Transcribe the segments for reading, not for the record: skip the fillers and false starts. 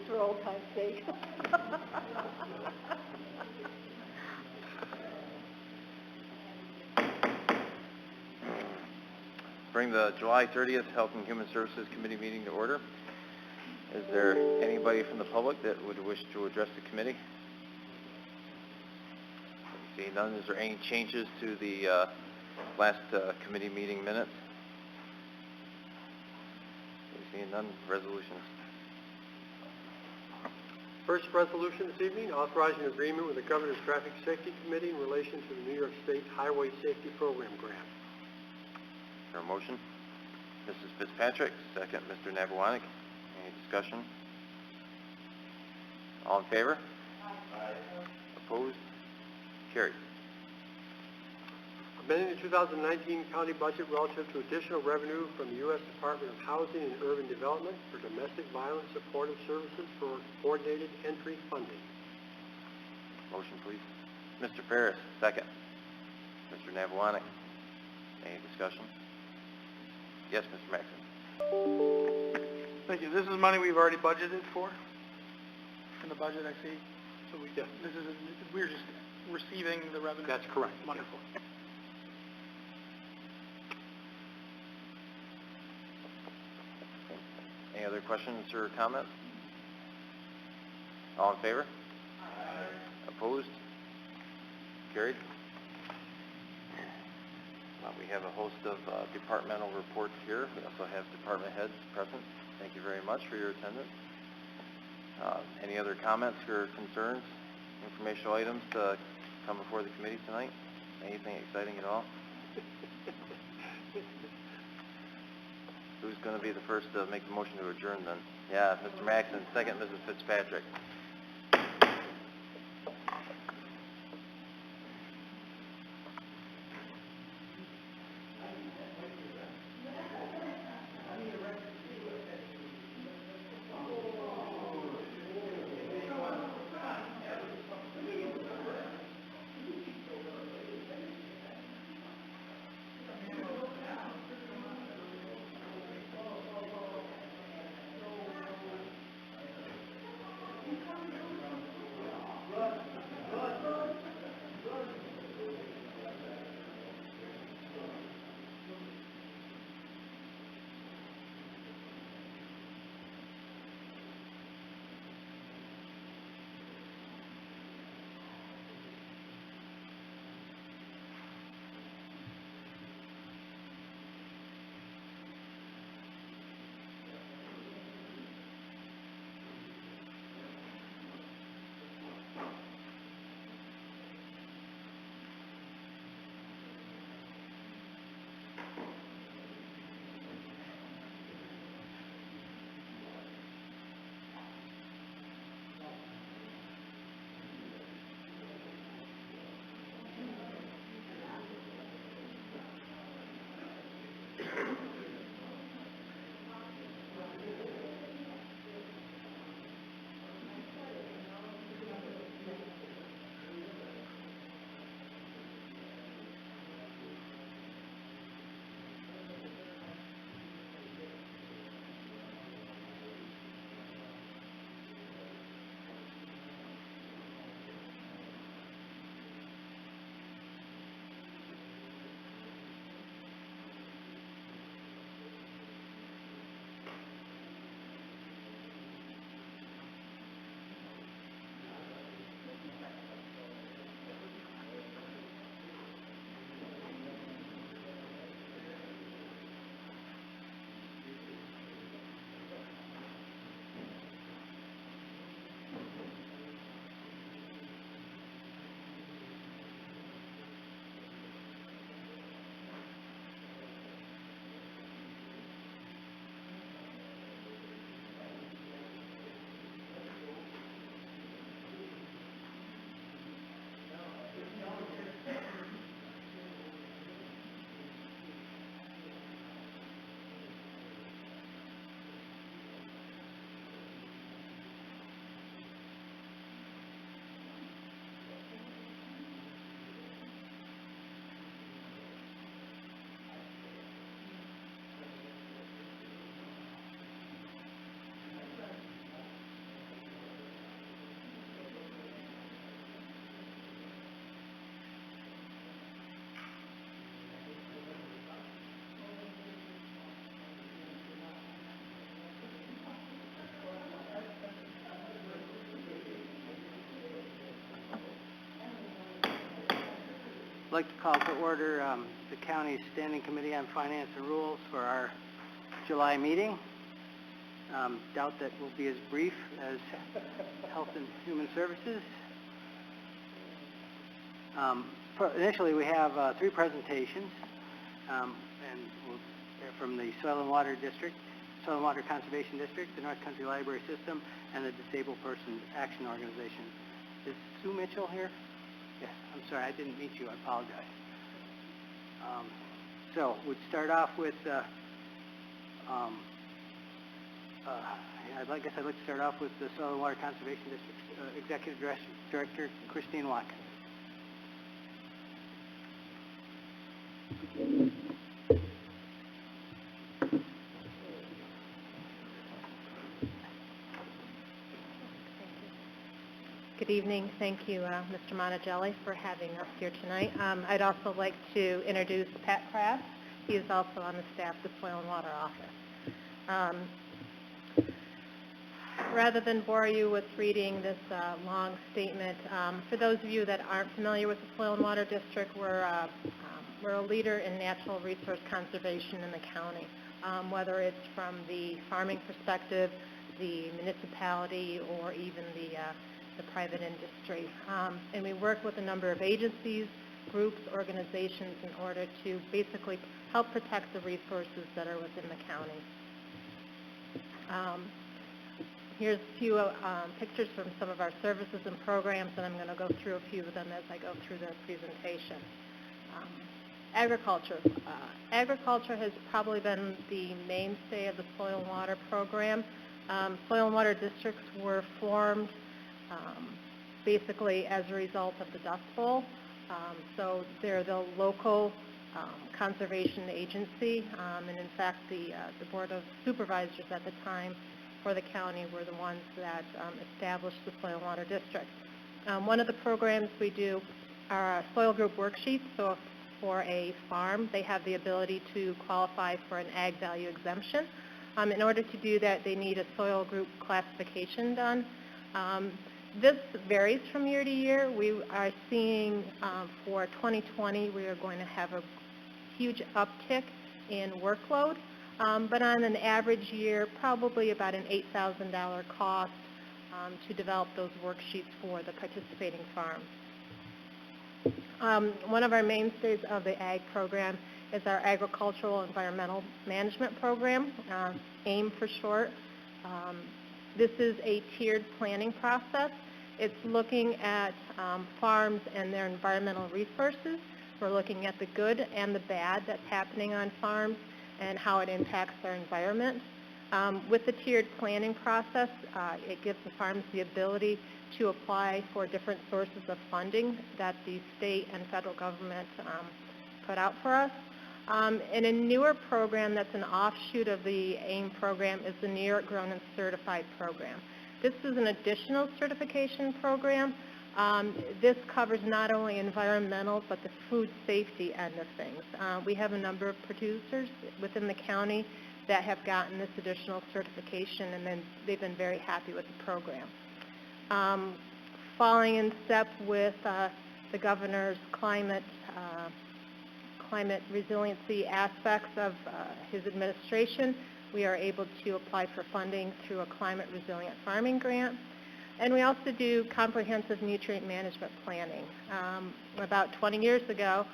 for old time's sake. Bring the July 30th Health and Human Services Committee meeting to order. Is there anybody from the public that would wish to address the committee? Seeing none, is there any changes to the last committee meeting minutes? Seeing none, resolutions. First resolution this evening, authorizing agreement with the Governor's Traffic Safety Committee in relation to the New York State Highway Safety Program grant. Is there a motion? Mrs. Fitzpatrick, second Mr. Navaronic. Any discussion? All in favor? Aye. Opposed? Carried. Amending the 2019 county budget relative to additional revenue from the U.S. Department of Housing and Urban Development for domestic violence supportive services for coordinated entry funding. Motion, please. Mr. Ferris, second. Mr. Navaronic. Any discussion? Yes, Mr. Maxson. Thank you. This is money we've already budgeted for in the budget, I see. So we're just receiving the revenue. That's correct. Wonderful. Any other questions or comments? All in favor? Aye. Opposed? Carried. We have a host of departmental reports here. We also have department heads present. Thank you very much for your attendance. Any other comments or concerns, informational items to come before the committee tonight? Anything exciting at all? Who's going to be the first to make the motion to adjourn then? Yeah, Mr. Maxson, second Mrs. Fitzpatrick. I'd like to call to order the county's Standing Committee on Finance and Rules for our July meeting. Doubt that will be as brief as Health and Human Services. Initially, we have 3 presentations, and they're from the Soil and Water District, Soil and Water Conservation District, the North Country Library System, and the Disabled Person Action Organization. Is Sue Mitchell here? Yes, I'm sorry, I didn't meet you, I apologize. So, we'd start off with, I'd like to start off with the Soil and Water Conservation District Executive Director, Christine Watkins. Good evening. Thank you, Mr. Monticelli, for having us here tonight. I'd also like to introduce Pat Kraft. He is also on the staff of the Soil and Water Office. Rather than bore you with reading this long statement, for those of you that aren't familiar with the Soil and Water District, we're a leader in natural resource conservation in the county, whether it's from the farming perspective, the municipality, or even the private industry. And we work with a number of agencies, groups, organizations in order to basically help protect the resources that are within the county. Here's a few pictures from some of our services and programs, and I'm going to go through a few of them as I go through the presentation. Agriculture. Agriculture has probably been the mainstay of the Soil and Water program. Soil and Water districts were formed basically as a result of the Dust Bowl. So they're the local conservation agency, and in fact the Board of Supervisors at the time for the county were the ones that established the Soil and Water District. One of the programs we do are soil group worksheets. So for a farm, they have the ability to qualify for an ag value exemption. In order to do that, they need a soil group classification done. This varies from year to year. We are seeing for 2020, we are going to have a huge uptick in workload, but on an average year, probably about an $8,000 cost to develop those worksheets for the participating farms. One of our mainstays of the ag program is our Agricultural Environmental Management Program, AIM for short. This is a tiered planning process. It's looking at farms and their environmental resources. We're looking at the good and the bad that's happening on farms and how it impacts their environment. With the tiered planning process, it gives the farms the ability to apply for different sources of funding that the state and federal government put out for us. And a newer program that's an offshoot of the AIM program is the New York Grown and Certified program. This is an additional certification program. This covers not only environmental but the food safety end of things. We have a number of producers within the county that have gotten this additional certification, and then they've been very happy with the program. Falling in step with the governor's climate resiliency aspects of his administration, we are able to apply for funding through a climate resilient farming grant. And we also do comprehensive nutrient management planning. About 20 years ago,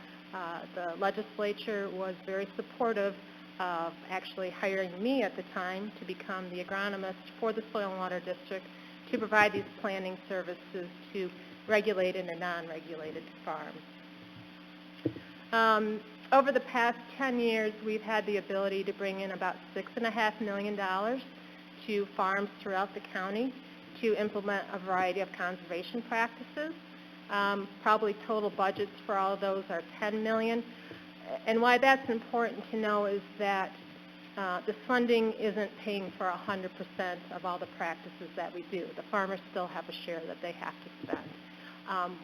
the legislature was very supportive of actually hiring me at the time to become the agronomist for the Soil and Water District to provide these planning services to regulated and non-regulated farms. Over the past 10 years, we've had the ability to bring in about $6.5 million to farms throughout the county to implement a variety of conservation practices. Probably total budgets for all of those are $10 million. And why that's important to know is that the funding isn't paying for 100% of all the practices that we do. The farmers still have a share that they have to spend.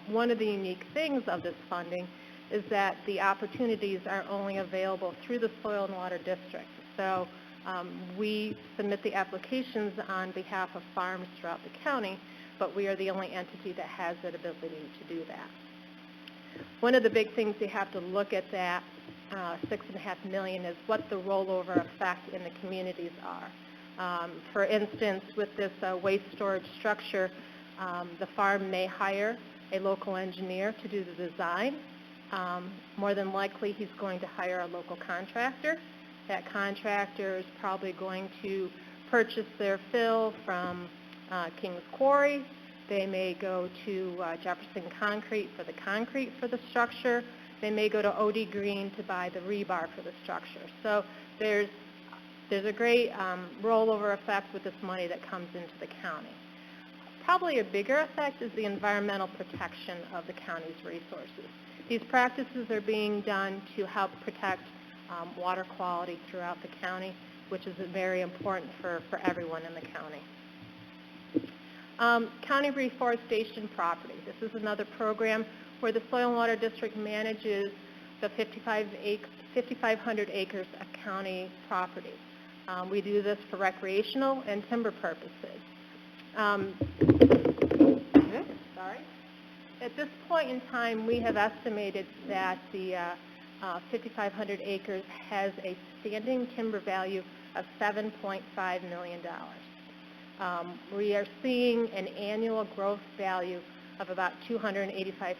One of the unique things of this funding is that the opportunities are only available through the Soil and Water District. So we submit the applications on behalf of farms throughout the county, but we are the only entity that has that ability to do that. One of the big things you have to look at that $6.5 million is what the rollover effect in the communities are. For instance, with this waste storage structure, the farm may hire a local engineer to do the design. More than likely, he's going to hire a local contractor. That contractor is probably going to purchase their fill from King's Quarry. They may go to Jefferson Concrete for the concrete for the structure. They may go to OD Green to buy the rebar for the structure. So there's a great rollover effect with this money that comes into the county. Probably a bigger effect is the environmental protection of the county's resources. These practices are being done to help protect water quality throughout the county, which is very important for everyone in the county. County reforestation property. This is another program where the Soil and Water District manages the 5,500 acres of county property. We do this for recreational and timber purposes. At this point in time, we have estimated that the 5,500 acres has a standing timber value of $7.5 million. We are seeing an annual growth value of about $285,000.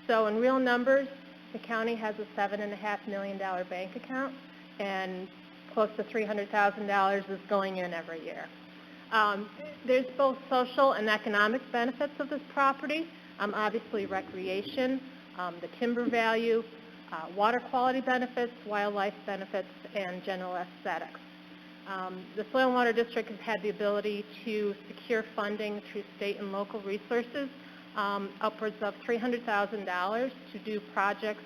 So in real numbers, the county has a $7.5 million bank account, and close to $300,000 is going in every year. There's both social and economic benefits of this property, obviously recreation, the timber value, water quality benefits, wildlife benefits, and general aesthetics. The Soil and Water District has had the ability to secure funding through state and local resources, upwards of $300,000 to do projects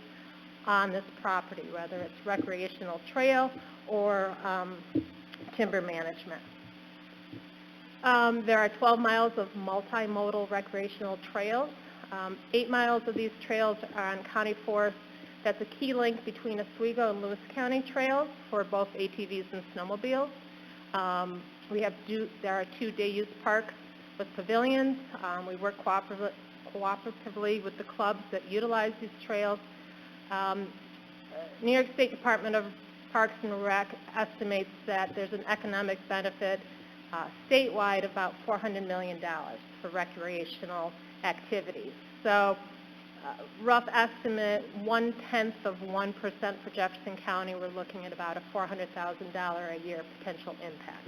on this property, whether it's recreational trail or timber management. There are 12 miles of multimodal recreational trails. 8 miles of these trails are on county forest. That's a key link between Oswego and Lewis County trails for both ATVs and snowmobiles. There are 2 day-use parks with pavilions. We work cooperatively with the clubs that utilize these trails. New York State Department of Parks and Rec estimates that there's an economic benefit statewide about $400 million for recreational activities. So rough estimate, 1/10 of 1% for Jefferson County, we're looking at about a $400,000 a year potential impact.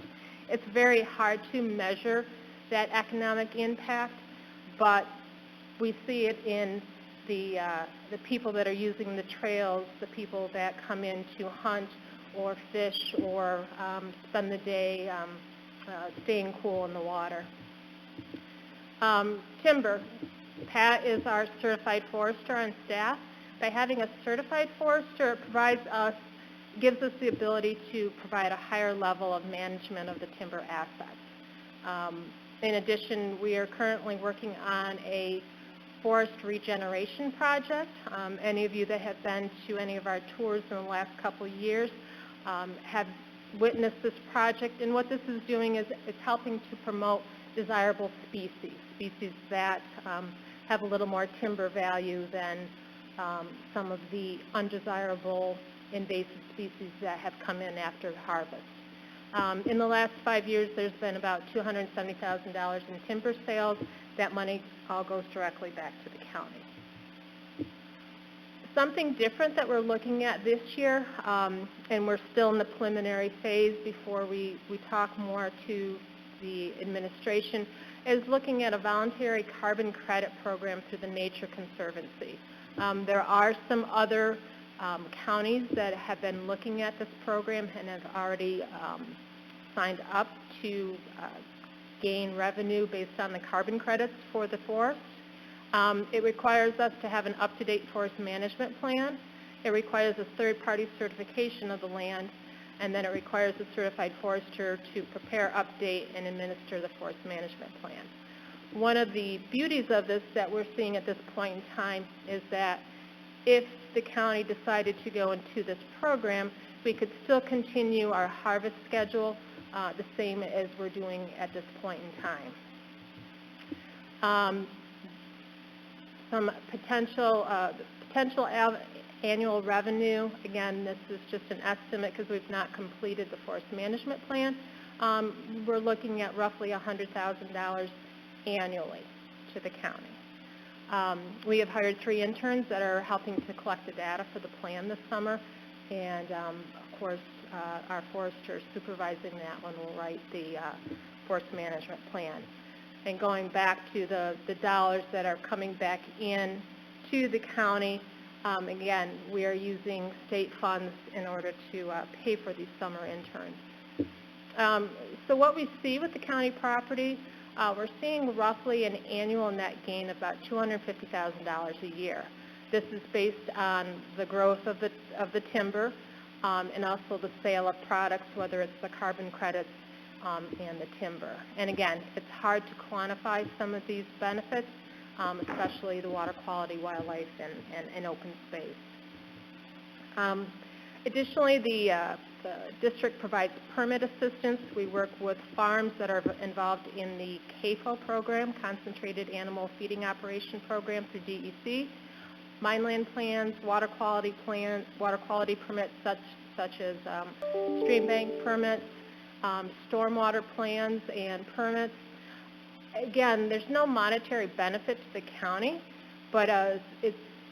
It's very hard to measure that economic impact, but we see it in the people that are using the trails, the people that come in to hunt or fish or spend the day staying cool in the water. Timber. Pat is our certified forester on staff. By having a certified forester, it gives us the ability to provide a higher level of management of the timber assets. In addition, we are currently working on a forest regeneration project. Any of you that have been to any of our tours in the last couple of years have witnessed this project, and what this is doing is it's helping to promote desirable species that have a little more timber value than some of the undesirable invasive species that have come in after harvest. In the last 5 years, there's been about $270,000 in timber sales. That money all goes directly back to the county. Something different that we're looking at this year, and we're still in the preliminary phase before we talk more to the administration, is looking at a voluntary carbon credit program through the Nature Conservancy. There are some other counties that have been looking at this program and have already signed up to gain revenue based on the carbon credits for the forest. It requires us to have an up-to-date forest management plan. It requires a third-party certification of the land, and then it requires a certified forester to prepare, update, and administer the forest management plan. One of the beauties of this that we're seeing at this point in time is that if the county decided to go into this program, we could still continue our harvest schedule the same as we're doing at this point in time. some potential annual revenue. Again, this is just an estimate because we've not completed the forest management plan. We're looking at roughly $100,000 annually to the county. We have hired 3 interns that are helping to collect the data for the plan this summer, and of course, our forester supervising that one will write the forest management plan. And going back to the dollars that are coming back in to the county, again, we are using state funds in order to pay for these summer interns. So what we see with the county property, we're seeing roughly an annual net gain of about $250,000 a year. This is based on the growth of the timber and also the sale of products, whether it's the carbon credits and the timber. And again, it's hard to quantify some of these benefits, especially the water quality, wildlife, and open space. Additionally, the district provides permit assistance. We work with farms that are involved in the CAFO program, Concentrated Animal Feeding Operation Program through DEC. Mineland plans, water quality permits such as stream bank permits, stormwater plans and permits. Again, there's no monetary benefit to the county, but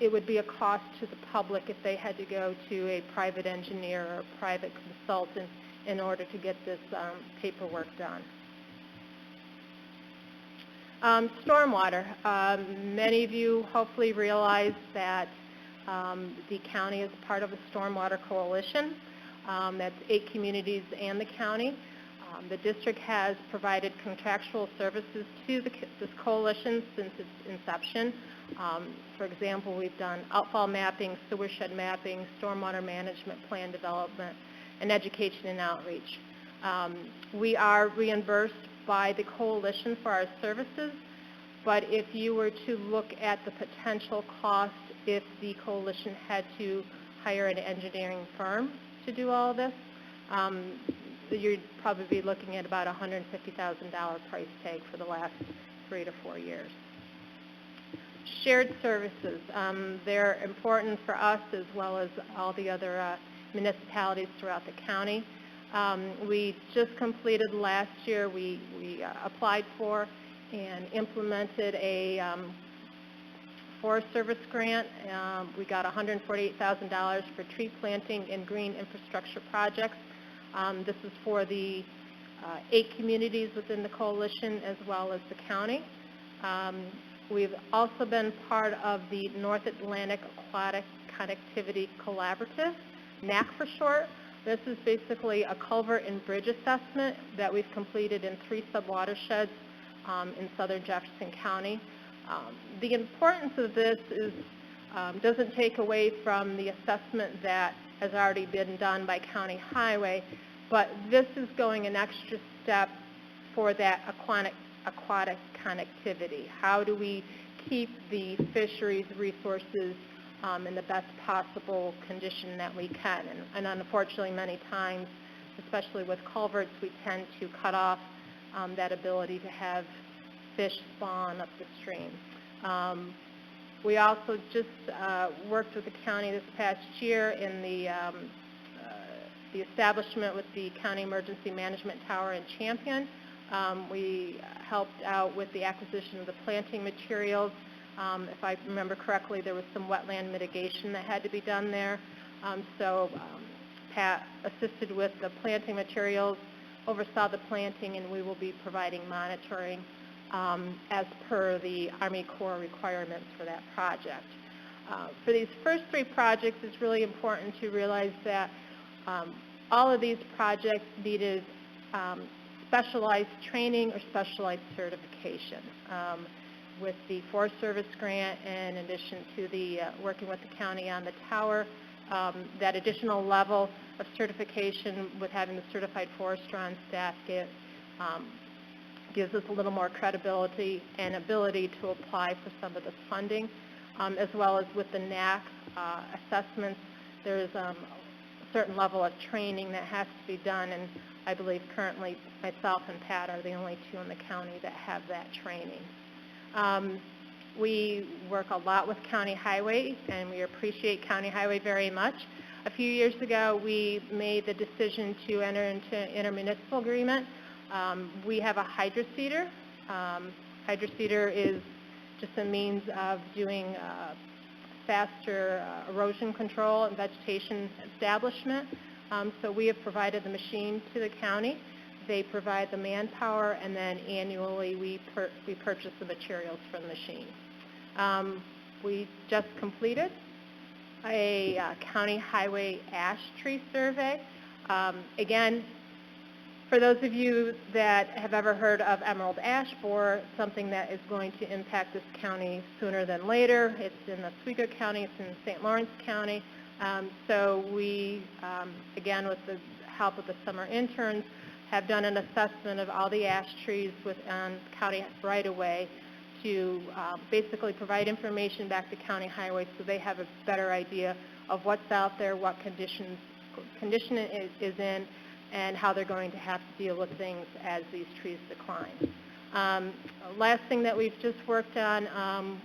it would be a cost to the public if they had to go to a private engineer or a private consultant in order to get this paperwork done. Stormwater. Many of you hopefully realize that the county is part of a stormwater coalition. That's 8 communities and the county. The district has provided contractual services to this coalition since its inception. For example, we've done outfall mapping, sewer shed mapping, stormwater management plan development, and education and outreach. We are reimbursed by the coalition for our services, but if you were to look at the potential cost if the coalition had to hire an engineering firm to do all this, you'd probably be looking at about $150,000 price tag for the last 3 to 4 years. Shared services. They're important for us as well as all the other municipalities throughout the county. We just completed last year, we applied for and implemented a Forest Service grant. We got $148,000 for tree planting and green infrastructure projects. This is for the 8 communities within the coalition as well as the county. We've also been part of the North Atlantic Aquatic Connectivity Collaborative, NAC for short. This is basically a culvert and bridge assessment that we've completed in 3 subwatersheds in southern Jefferson County. The importance of this doesn't take away from the assessment that has already been done by County Highway, but this is going an extra step for that aquatic connectivity. How do we keep the fisheries resources in the best possible condition that we can? And unfortunately, many times, especially with culverts, we tend to cut off that ability to have fish spawn up the stream. We also just worked with the county this past year in the establishment with the County Emergency Management Tower in Champion. We helped out with the acquisition of the planting materials. If I remember correctly, there was some wetland mitigation that had to be done there. So Pat assisted with the planting materials, oversaw the planting, and we will be providing monitoring as per the Army Corps requirements for that project. For these first 3 projects, it's really important to realize that all of these projects needed specialized training or specialized certification. With the Forest Service grant, in addition to the working with the county on the tower, that additional level of certification with having the certified forester on staff gives us a little more credibility and ability to apply for some of this funding, as well as with the NAC assessments. There's a certain level of training that has to be done, and I believe currently myself and Pat are the only 2 in the county that have that training. We work a lot with County Highway, and we appreciate County Highway very much. A few years ago, we made the decision to enter into an intermunicipal agreement. We have a hydroseeder. Hydroseeder is just a means of doing faster erosion control and vegetation establishment. So we have provided the machine to the county. They provide the manpower, and then annually we purchase the materials for the machine. We just completed a county highway ash tree survey. Again, for those of you that have ever heard of emerald ash borer, something that is going to impact this county sooner than later. It's in Oswego County, it's in St. Lawrence County. So we, again, with the help of the summer interns, have done an assessment of all the ash trees within county right-of-way to basically provide information back to County Highway so they have a better idea of what's out there, what condition it is in, and how they're going to have to deal with things as these trees decline. Last thing that we've just worked on,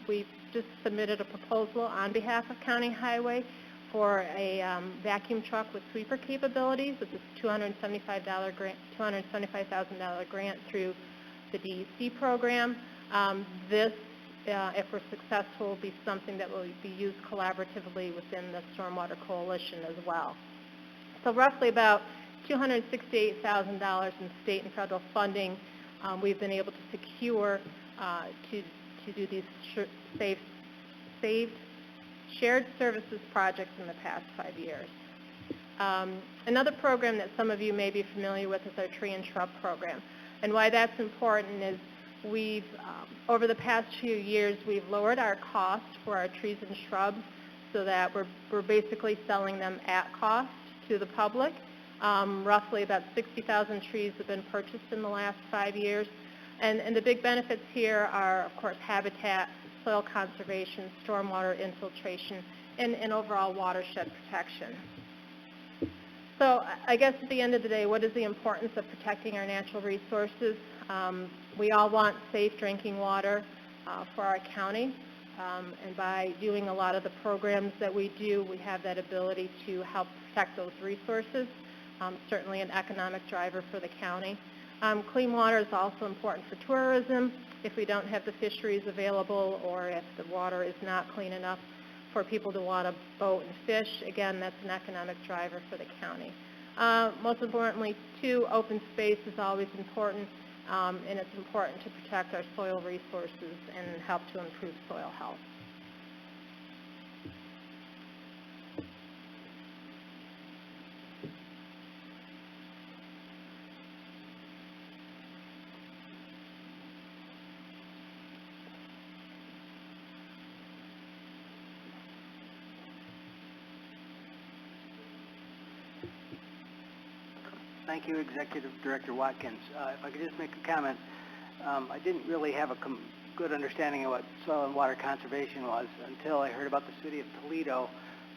we've just submitted a proposal on behalf of County Highway for a vacuum truck with sweeper capabilities. It's a $275,000 grant through the DEC program. This, if we're successful, will be something that will be used collaboratively within the Stormwater Coalition as well. So roughly about $268,000 in state and federal funding we've been able to secure to do these saved shared services projects in the past 5 years. Another program that some of you may be familiar with is our tree and shrub program. And why that's important is we've, over the past few years, we've lowered our cost for our trees and shrubs so that we're basically selling them at cost to the public. Roughly about 60,000 trees have been purchased in the last 5 years. And the big benefits here are, of course, habitat, soil conservation, stormwater infiltration, and overall watershed protection. So I guess at the end of the day, what is the importance of protecting our natural resources? We all want safe drinking water for our county. And by doing a lot of the programs that we do, we have that ability to help protect those resources. Certainly an economic driver for the county. Clean water is also important for tourism. If we don't have the fisheries available or if the water is not clean enough for people to want to boat and fish, again, that's an economic driver for the county. Most importantly, too, open space is always important, and it's important to protect our soil resources and help to improve soil health. Thank you, Executive Director Watkins. If I could just make a comment, I didn't really have a good understanding of what soil and water conservation was until I heard about the city of Toledo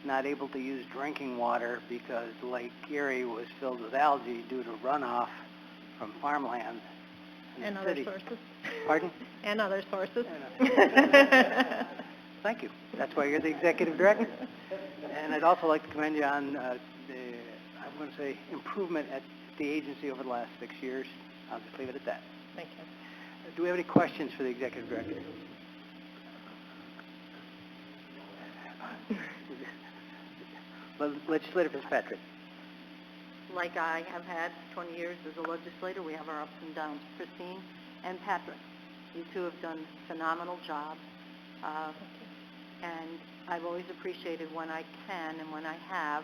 not able to use drinking water because Lake Erie was filled with algae due to runoff from farmland. And other sources. Pardon? And other sources. Thank you. That's why you're the Executive Director. And I'd also like to commend you on I'm going to say, improvement at the agency over the last 6 years. I'll just leave it at that. Thank you. Do we have any questions for the Executive Director? Legislator Fitzpatrick. Like I have had 20 years as a legislator, we have our ups and downs. Christine and Patrick, you two have done a phenomenal job. And I've always appreciated when I can and when I have,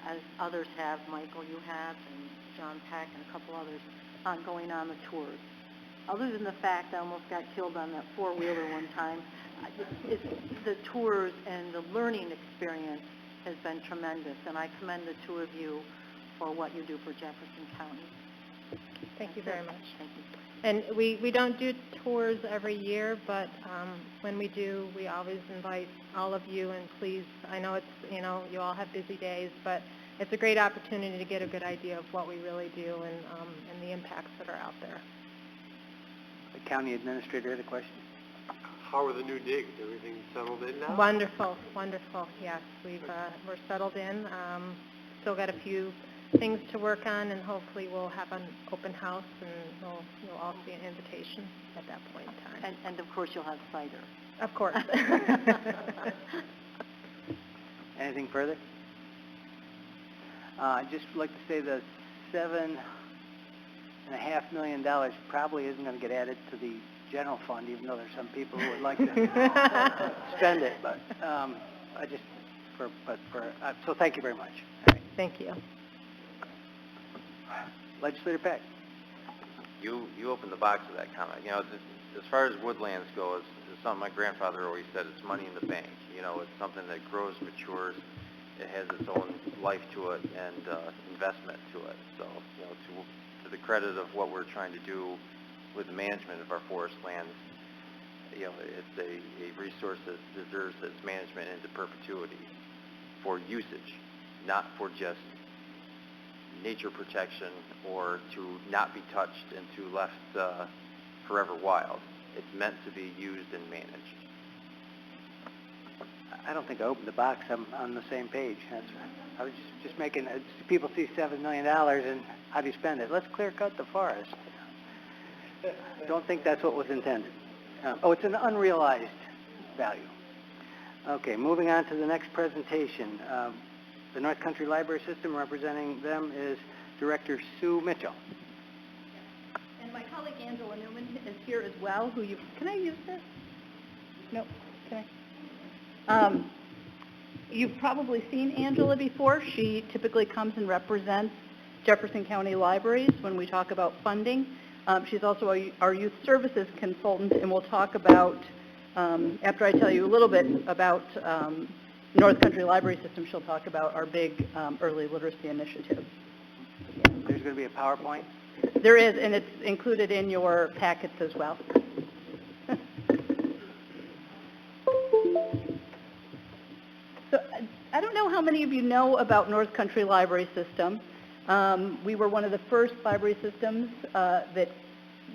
as others have, Michael, you have, and John Peck and a couple others, on going on the tours. Other than the fact I almost got killed on that four-wheeler one time, the tours and the learning experience has been tremendous, and I commend the two of you for what you do for Jefferson County. Thank you very much. Thank you. And we don't do tours every year, but when we do, we always invite all of you, and please, I know it's, you all have busy days, but it's a great opportunity to get a good idea of what we really do and the impacts that are out there. The County Administrator had a question. How are the new digs? Everything settled in now? Wonderful, wonderful, yes. We're settled in. Still got a few things to work on, and hopefully we'll have an open house, and you'll all see an invitation at that point in time. And of course, you'll have cider. Of course. Anything further? I'd just like to say the $7.5 million probably isn't going to get added to the general fund, even though there's some people who would like to spend it. But so thank you very much. All right. Thank you. Legislator Peck. You opened the box with that comment. You know, as far as woodlands go, it's something my grandfather always said, it's money in the bank. You know, it's something that grows, matures, it has its own life to it and investment to it. So, you know, to the credit of what we're trying to do with the management of our forest lands, you know, it's a resource that deserves its management into perpetuity for usage, not for just nature protection or to not be touched and to left forever wild. It's meant to be used and managed. I don't think I opened the box. I'm on the same page. I was just making, people see $7 million and how do you spend it? Let's clear cut the forest. Don't think that's what was intended. It's an unrealized value. Okay, moving on to the next presentation. The North Country Library System, representing them is Director Sue Mitchell. And my colleague Angela Newman is here as well, can I use this? No, can I? You've probably seen Angela before. She typically comes and represents Jefferson County Libraries when we talk about funding. She's also our youth services consultant, and we'll talk about, after I tell you a little bit about North Country Library System, she'll talk about our big early literacy initiative. There's going to be a PowerPoint? There is, and it's included in your packets as well. So I don't know how many of you know about North Country Library System. We were one of the first library systems that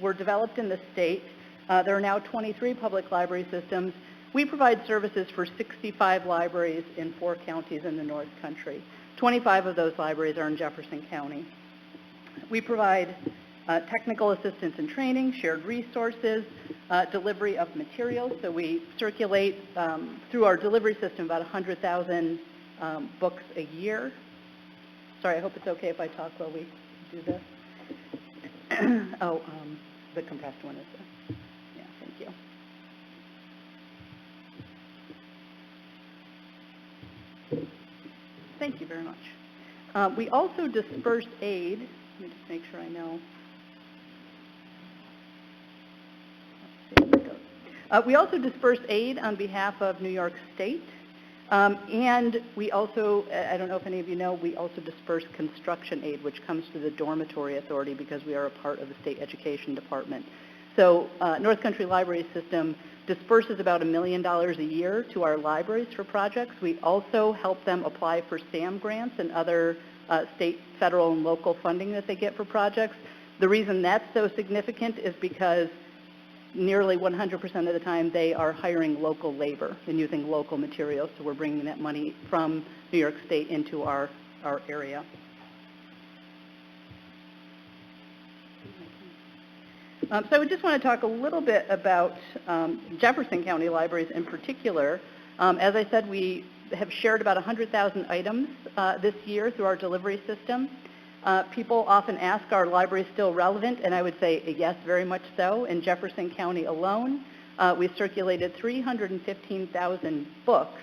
were developed in the state. There are now 23 public library systems. We provide services for 65 libraries in 4 counties in the North Country. 25 of those libraries are in Jefferson County. We provide technical assistance and training, shared resources, delivery of materials. So we circulate through our delivery system about 100,000 books a year. Sorry, I hope it's okay if I talk while we do this. The compressed one is there. Yeah, thank you. Thank you very much. We also disperse aid. Let me just make sure I know. We also disperse aid on behalf of New York State. And we also, I don't know if any of you know, we also disperse construction aid, which comes to the Dormitory Authority because we are a part of the State Education Department. So North Country Library System disperses about $1 million a year to our libraries for projects. We also help them apply for SAM grants and other state, federal, and local funding that they get for projects. The reason that's so significant is because nearly 100% of the time they are hiring local labor and using local materials, so we're bringing that money from New York State into our area. So I just want to talk a little bit about Jefferson County Libraries in particular. As I said, we have shared about 100,000 items this year through our delivery system. People often ask, are libraries still relevant? And I would say, yes, very much so. In Jefferson County alone, we circulated 315,000 books,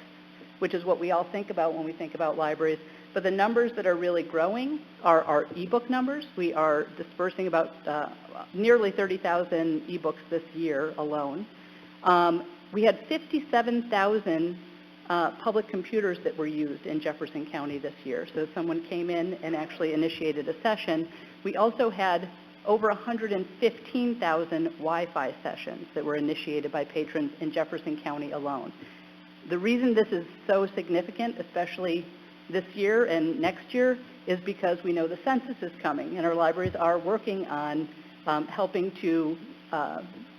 which is what we all think about when we think about libraries. But the numbers that are really growing are our e-book numbers. We are dispersing about nearly 30,000 e-books this year alone. We had 57,000 public computers that were used in Jefferson County this year. So someone came in and actually initiated a session. We also had over 115,000 Wi-Fi sessions that were initiated by patrons in Jefferson County alone. The reason this is so significant, especially this year and next year, is because we know the census is coming, and our libraries are working on helping to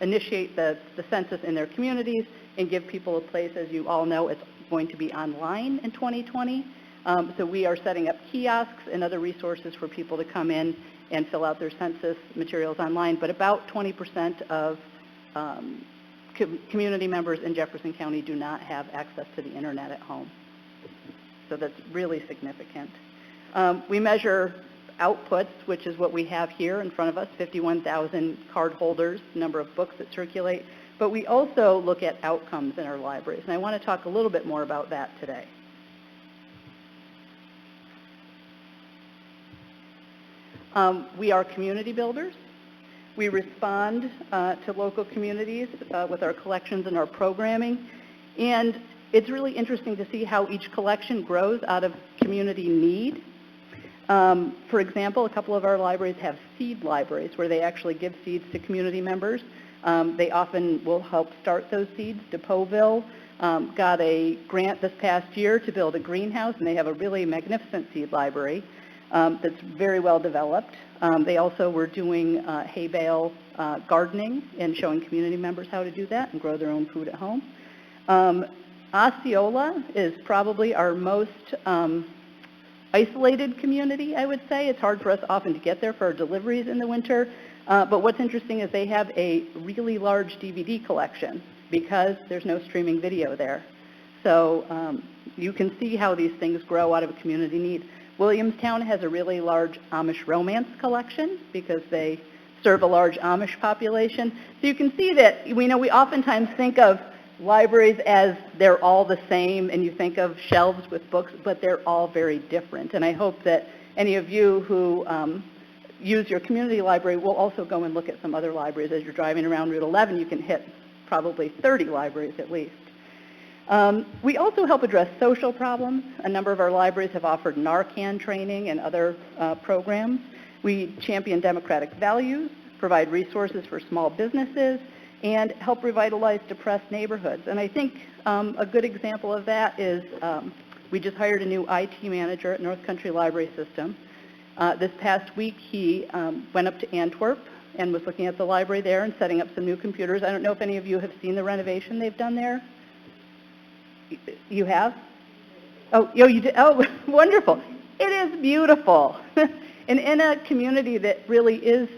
initiate the census in their communities and give people a place. As you all know, it's going to be online in 2020. So we are setting up kiosks and other resources for people to come in and fill out their census materials online. But about 20% of community members in Jefferson County do not have access to the internet at home. So that's really significant. We measure outputs, which is what we have here in front of us, 51,000 card holders, number of books that circulate. But we also look at outcomes in our libraries, and I want to talk a little bit more about that today. We are community builders. We respond to local communities with our collections and our programming. And it's really interesting to see how each collection grows out of community need. For example, a couple of our libraries have seed libraries where they actually give seeds to community members. They often will help start those seeds. DePauville got a grant this past year to build a greenhouse, and they have a really magnificent seed library that's very well developed. They also were doing hay bale gardening and showing community members how to do that and grow their own food at home. Osceola is probably our most isolated community, I would say. It's hard for us often to get there for our deliveries in the winter. But what's interesting is they have a really large DVD collection because there's no streaming video there. So you can see how these things grow out of a community need. Williamstown has a really large Amish romance collection because they serve a large Amish population. So you can see that we oftentimes think of libraries as they're all the same, and you think of shelves with books, but they're all very different. And I hope that any of you who use your community library will also go and look at some other libraries. As you're driving around Route 11, you can hit probably 30 libraries at least. We also help address social problems. A number of our libraries have offered Narcan training and other programs. We champion democratic values, provide resources for small businesses, and help revitalize depressed neighborhoods. And I think a good example of that is we just hired a new IT manager at North Country Library System. This past week, he went up to Antwerp and was looking at the library there and setting up some new computers. I don't know if any of you have seen the renovation they've done there. You have? Oh, you did? Oh, wonderful. It is beautiful. And in a community that really is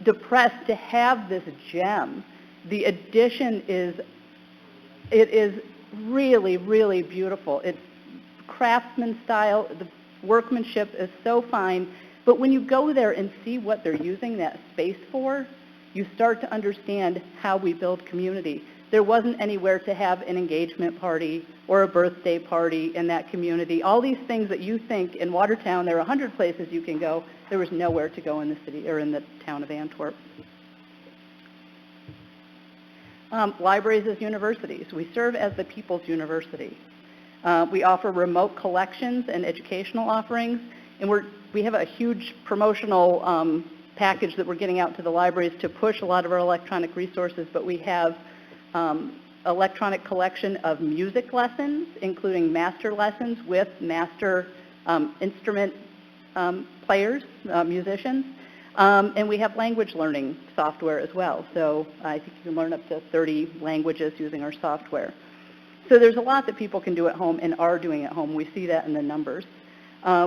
depressed, to have this gem, the addition is really, really beautiful. It's craftsman style. The workmanship is so fine. But when you go there and see what they're using that space for, you start to understand how we build community. There wasn't anywhere to have an engagement party or a birthday party in that community. All these things that you think in Watertown, there are 100 places you can go. There was nowhere to go in the city or in the town of Antwerp. Libraries as universities. We serve as the people's university. We offer remote collections and educational offerings, and we have a huge promotional package that we're getting out to the libraries to push a lot of our electronic resources, but we have electronic collection of music lessons, including master lessons with master instrument players, musicians, and we have language learning software as well. So I think you can learn up to 30 languages using our software. So there's a lot that people can do at home and are doing at home. We see that in the numbers.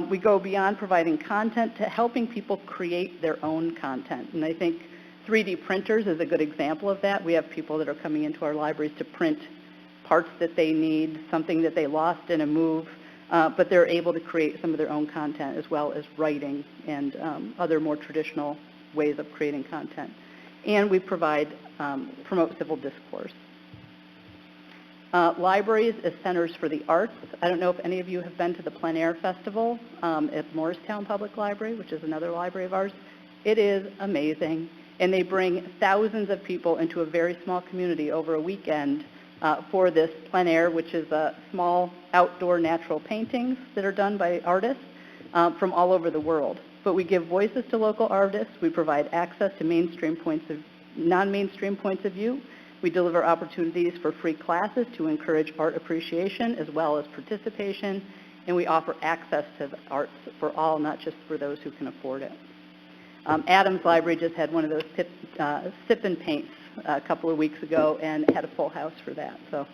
We go beyond providing content to helping people create their own content. And I think 3D printers is a good example of that. We have people that are coming into our libraries to print parts that they need, something that they lost in a move, but they're able to create some of their own content as well as writing and other more traditional ways of creating content. And we promote civil discourse. Libraries as centers for the arts. I don't know if any of you have been to the Plein Air Festival at Morristown Public Library, which is another library of ours. It is amazing. And they bring thousands of people into a very small community over a weekend for this plein air, which is small outdoor natural paintings that are done by artists from all over the world. But we give voices to local artists. We provide access to non-mainstream points of view. We deliver opportunities for free classes to encourage art appreciation as well as participation. And we offer access to the arts for all, not just for those who can afford it. Adams Library just had one of those sip and paints a couple of weeks ago and had a full house for that. So,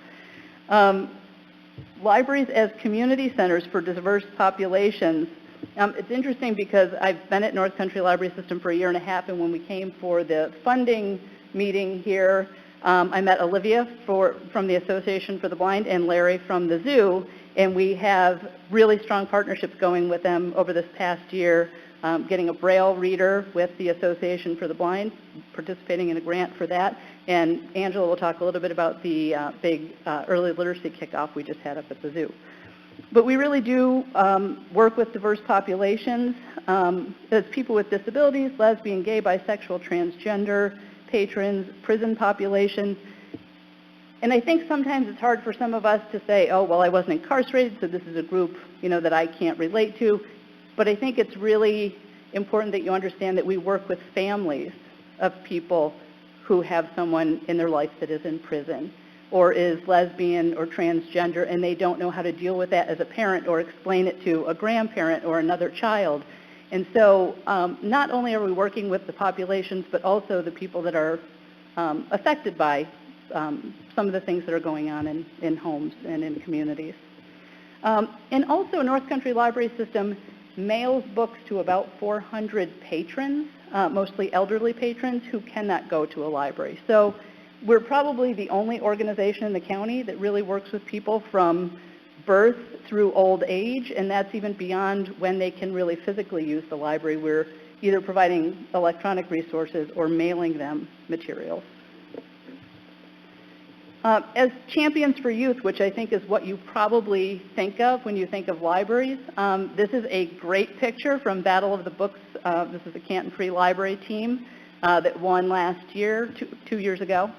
libraries as community centers for diverse populations. It's interesting because I've been at North Country Library System for a year and a half, and when we came for the funding meeting here, I met Olivia from the Association for the Blind and Larry from the zoo, and we have really strong partnerships going with them over this past year, getting a Braille reader with the Association for the Blind, participating in a grant for that, and Angela will talk a little bit about the big early literacy kickoff we just had up at the zoo. But we really do work with diverse populations, as people with disabilities, lesbian, gay, bisexual, transgender, patrons, prison population. And I think sometimes it's hard for some of us to say, oh, well, I wasn't incarcerated, so this is a group, that I can't relate to. But I think it's really important that you understand that we work with families of people who have someone in their life that is in prison or is lesbian or transgender, and they don't know how to deal with that as a parent or explain it to a grandparent or another child. And so not only are we working with the populations, but also the people that are affected by some of the things that are going on in homes and in communities. And also, North Country Library System mails books to about 400 patrons, mostly elderly patrons, who cannot go to a library. So we're probably the only organization in the county that really works with people from birth through old age, and that's even beyond when they can really physically use the library. We're either providing electronic resources or mailing them materials. As champions for youth, which I think is what you probably think of when you think of libraries, this is a great picture from Battle of the Books. This is the Canton Free Library team that won last year, two years ago.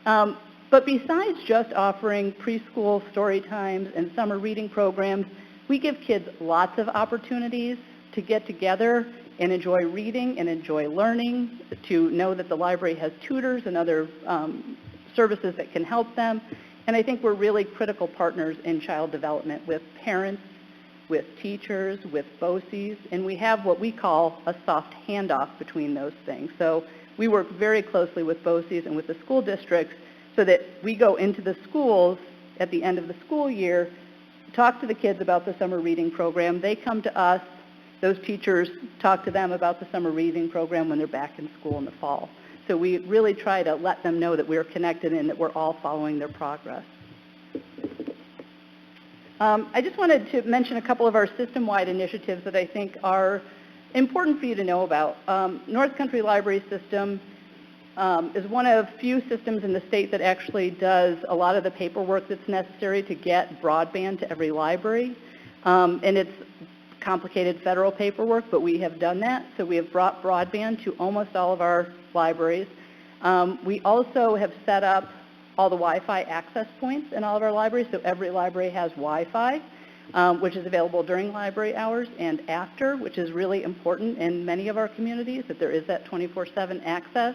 But besides just offering preschool story times and summer reading programs, we give kids lots of opportunities to get together and enjoy reading and enjoy learning, to know that the library has tutors and other services that can help them. And I think we're really critical partners in child development with parents, with teachers, with BOCES, and we have what we call a soft handoff between those things. So we work very closely with BOCES and with the school districts so that we go into the schools at the end of the school year, talk to the kids about the summer reading program. They come to us. Those teachers talk to them about the summer reading program when they're back in school in the fall. So we really try to let them know that we're connected and that we're all following their progress. I just wanted to mention a couple of our system-wide initiatives that I think are important for you to know about. North Country Library System is one of few systems in the state that actually does a lot of the paperwork that's necessary to get broadband to every library. And it's complicated federal paperwork, but we have done that. So we have brought broadband to almost all of our libraries. We also have set up all the Wi-Fi access points in all of our libraries, so every library has Wi-Fi, which is available during library hours and after, which is really important in many of our communities, that there is that 24/7 access.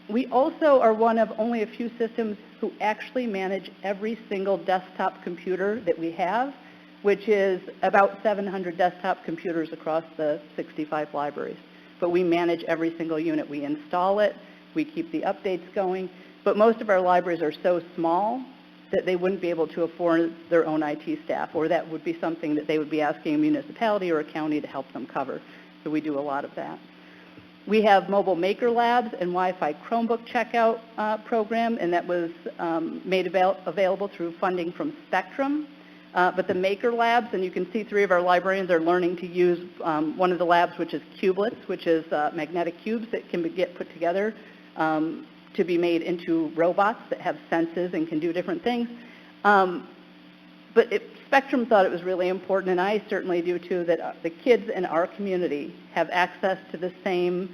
We also are one of only a few systems who actually manage every single desktop computer that we have, which is about 700 desktop computers across the 65 libraries. But we manage every single unit. We install it, we keep the updates going, but most of our libraries are so small that they wouldn't be able to afford their own IT staff, or that would be something that they would be asking a municipality or a county to help them cover. So we do a lot of that. We have mobile maker labs and Wi-Fi Chromebook checkout program, and that was made available through funding from Spectrum. But the maker labs, and you can see 3 of our librarians are learning to use one of the labs, which is Cubelets, which is magnetic cubes that can get put together to be made into robots that have senses and can do different things. But Spectrum thought it was really important, and I certainly do too, that the kids in our community have access to the same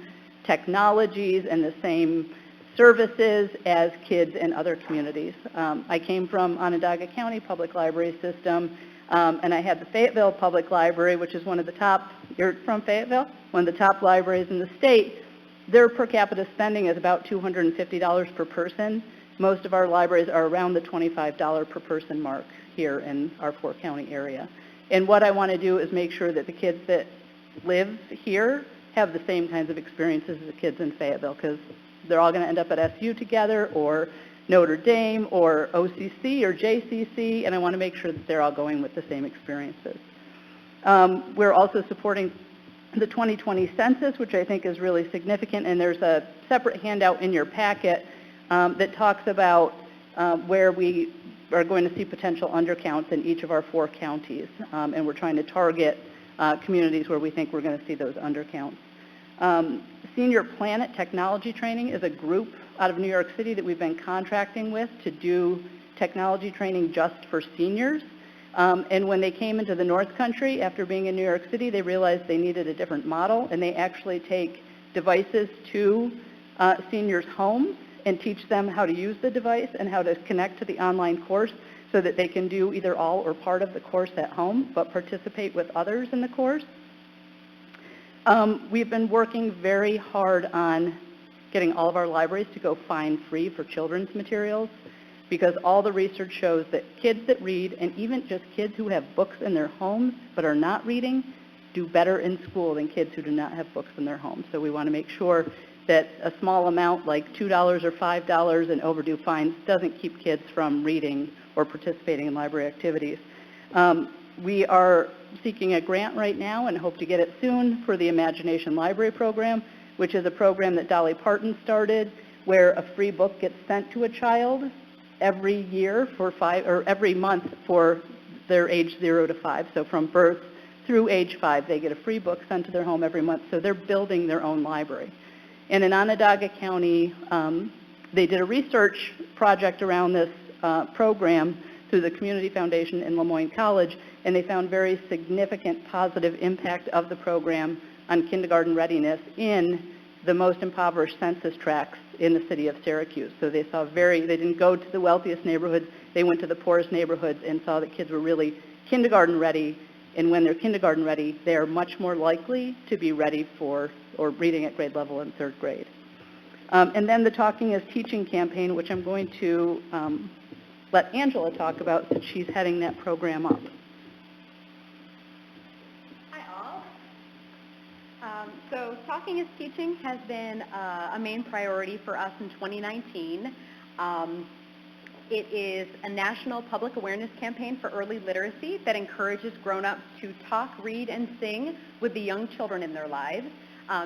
technologies and the same services as kids in other communities. I came from Onondaga County Public Library System, and I had the Fayetteville Public Library, which is one of the top, you're from Fayetteville? One of the top libraries in the state. Their per capita spending is about $250 per person. Most of our libraries are around the $25 per person mark here in our 4-county area. And what I want to do is make sure that the kids that live here have the same kinds of experiences as the kids in Fayetteville, because they're all going to end up at SU together, or Notre Dame, or OCC, or JCC, and I want to make sure that they're all going with the same experiences. We're also supporting the 2020 census, which I think is really significant, and there's a separate handout in your packet that talks about where we are going to see potential undercounts in each of our 4 counties, and we're trying to target communities where we think we're going to see those undercounts. Senior Planet Technology Training is a group out of New York City that we've been contracting with to do technology training just for seniors. And when they came into the North Country, after being in New York City, they realized they needed a different model, and they actually take devices to seniors' homes and teach them how to use the device and how to connect to the online course so that they can do either all or part of the course at home, but participate with others in the course. We've been working very hard on getting all of our libraries to go fine-free for children's materials, because all the research shows that kids that read, and even just kids who have books in their homes but are not reading, do better in school than kids who do not have books in their homes. So we want to make sure that a small amount like $2 or $5 in overdue fines doesn't keep kids from reading or participating in library activities. We are seeking a grant right now and hope to get it soon for the Imagination Library Program, which is a program that Dolly Parton started, where a free book gets sent to a child every year for every month for their age 0 to 5. So from birth through age 5, they get a free book sent to their home every month. So they're building their own library. And in Onondaga County, they did a research project around this program through the Community Foundation in Lemoyne College, and they found very significant positive impact of the program on kindergarten readiness in the most impoverished census tracts in the city of Syracuse. So they saw they didn't go to the wealthiest neighborhoods, they went to the poorest neighborhoods and saw that kids were really kindergarten ready, and when they're kindergarten ready, they are much more likely to be ready for or reading at grade level in 3rd grade. And then the Talking is Teaching campaign, which I'm going to let Angela talk about since she's heading that program up. Hi all. So Talking is Teaching has been a main priority for us in 2019. It is a national public awareness campaign for early literacy that encourages grown-ups to talk, read, and sing with the young children in their lives,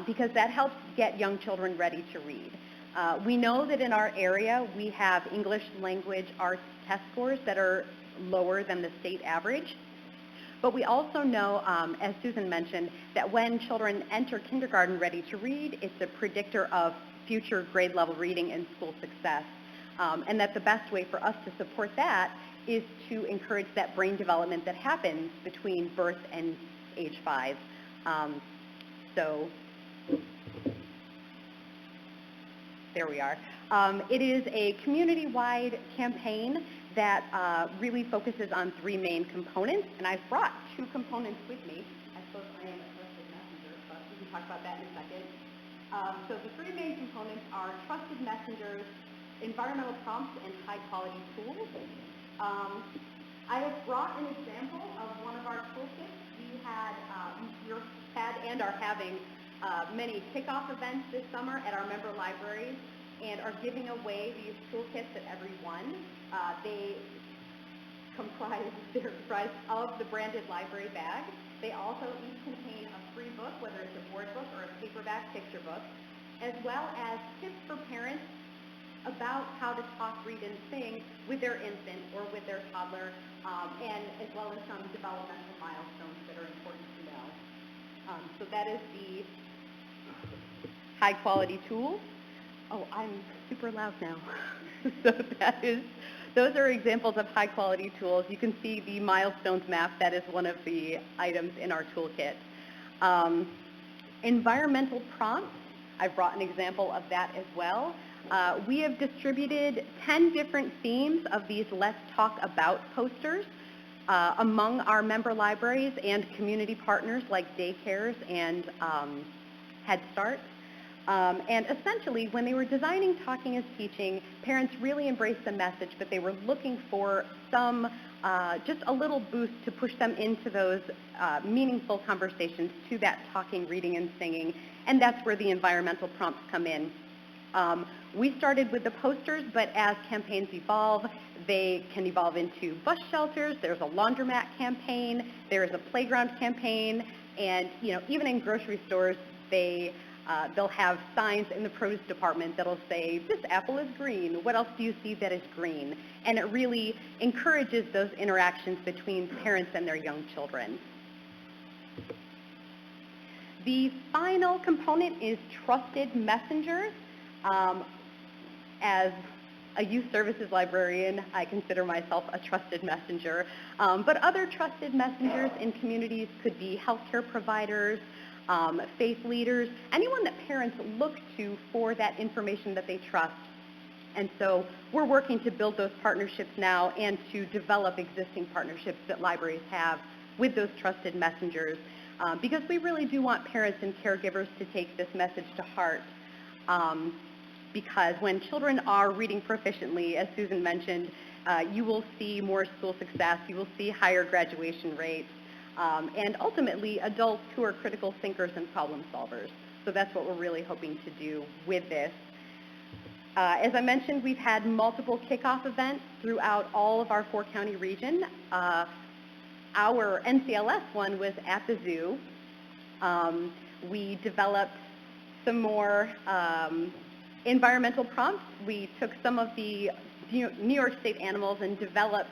because that helps get young children ready to read. We know that in our area we have English language arts test scores that are lower than the state average. But we also know, as Susan mentioned, that when children enter kindergarten ready to read, it's a predictor of future grade level reading and school success. And that the best way for us to support that is to encourage that brain development that happens between birth and age 5. So there we are. It is a community-wide campaign that really focuses on 3 main components, and I've brought 2 components with me. I suppose I am a trusted messenger, but we can talk about that in a second. So the 3 main components are trusted messengers, environmental prompts, and high-quality tools. I have brought an example of one of our toolkits. We had and are having many kickoff events this summer at our member libraries, and are giving away these toolkits at every one. They're comprised of the branded library bag. They also each contain a free book, whether it's a board book or a paperback picture book, as well as tips for parents about how to talk, read, and sing with their infant or with their toddler, and as well as some developmental milestones that are important to know. So that is the high-quality tool. Oh, I'm super loud now. So those are examples of high-quality tools. You can see the milestones map. That is one of the items in our toolkit. Environmental prompts, I've brought an example of that as well. We have distributed 10 different themes of these Let's Talk About posters among our member libraries and community partners like daycares and Head Start. And essentially, when they were designing Talking is Teaching, parents really embraced the message, but they were looking for some, just a little boost to push them into those meaningful conversations, to that talking, reading, and singing, and that's where the environmental prompts come in. We started with the posters, but as campaigns evolve, they can evolve into bus shelters. There's a laundromat campaign. There's a playground campaign. And, even in grocery stores, they'll have signs in the produce department that'll say, this apple is green. What else do you see that is green? And it really encourages those interactions between parents and their young children. The final component is trusted messengers. As a youth services librarian, I consider myself a trusted messenger. But other trusted messengers in communities could be healthcare providers, faith leaders, anyone that parents look to for that information that they trust. And so we're working to build those partnerships now and to develop existing partnerships that libraries have with those trusted messengers, because we really do want parents and caregivers to take this message to heart. Because when children are reading proficiently, as Susan mentioned, you will see more school success, you will see higher graduation rates, and ultimately adults who are critical thinkers and problem solvers. So that's what we're really hoping to do with this. As I mentioned, we've had multiple kickoff events throughout all of our 4-county region. Our NCLS one was at the zoo. We developed some more environmental prompts. We took some of the New York State animals and developed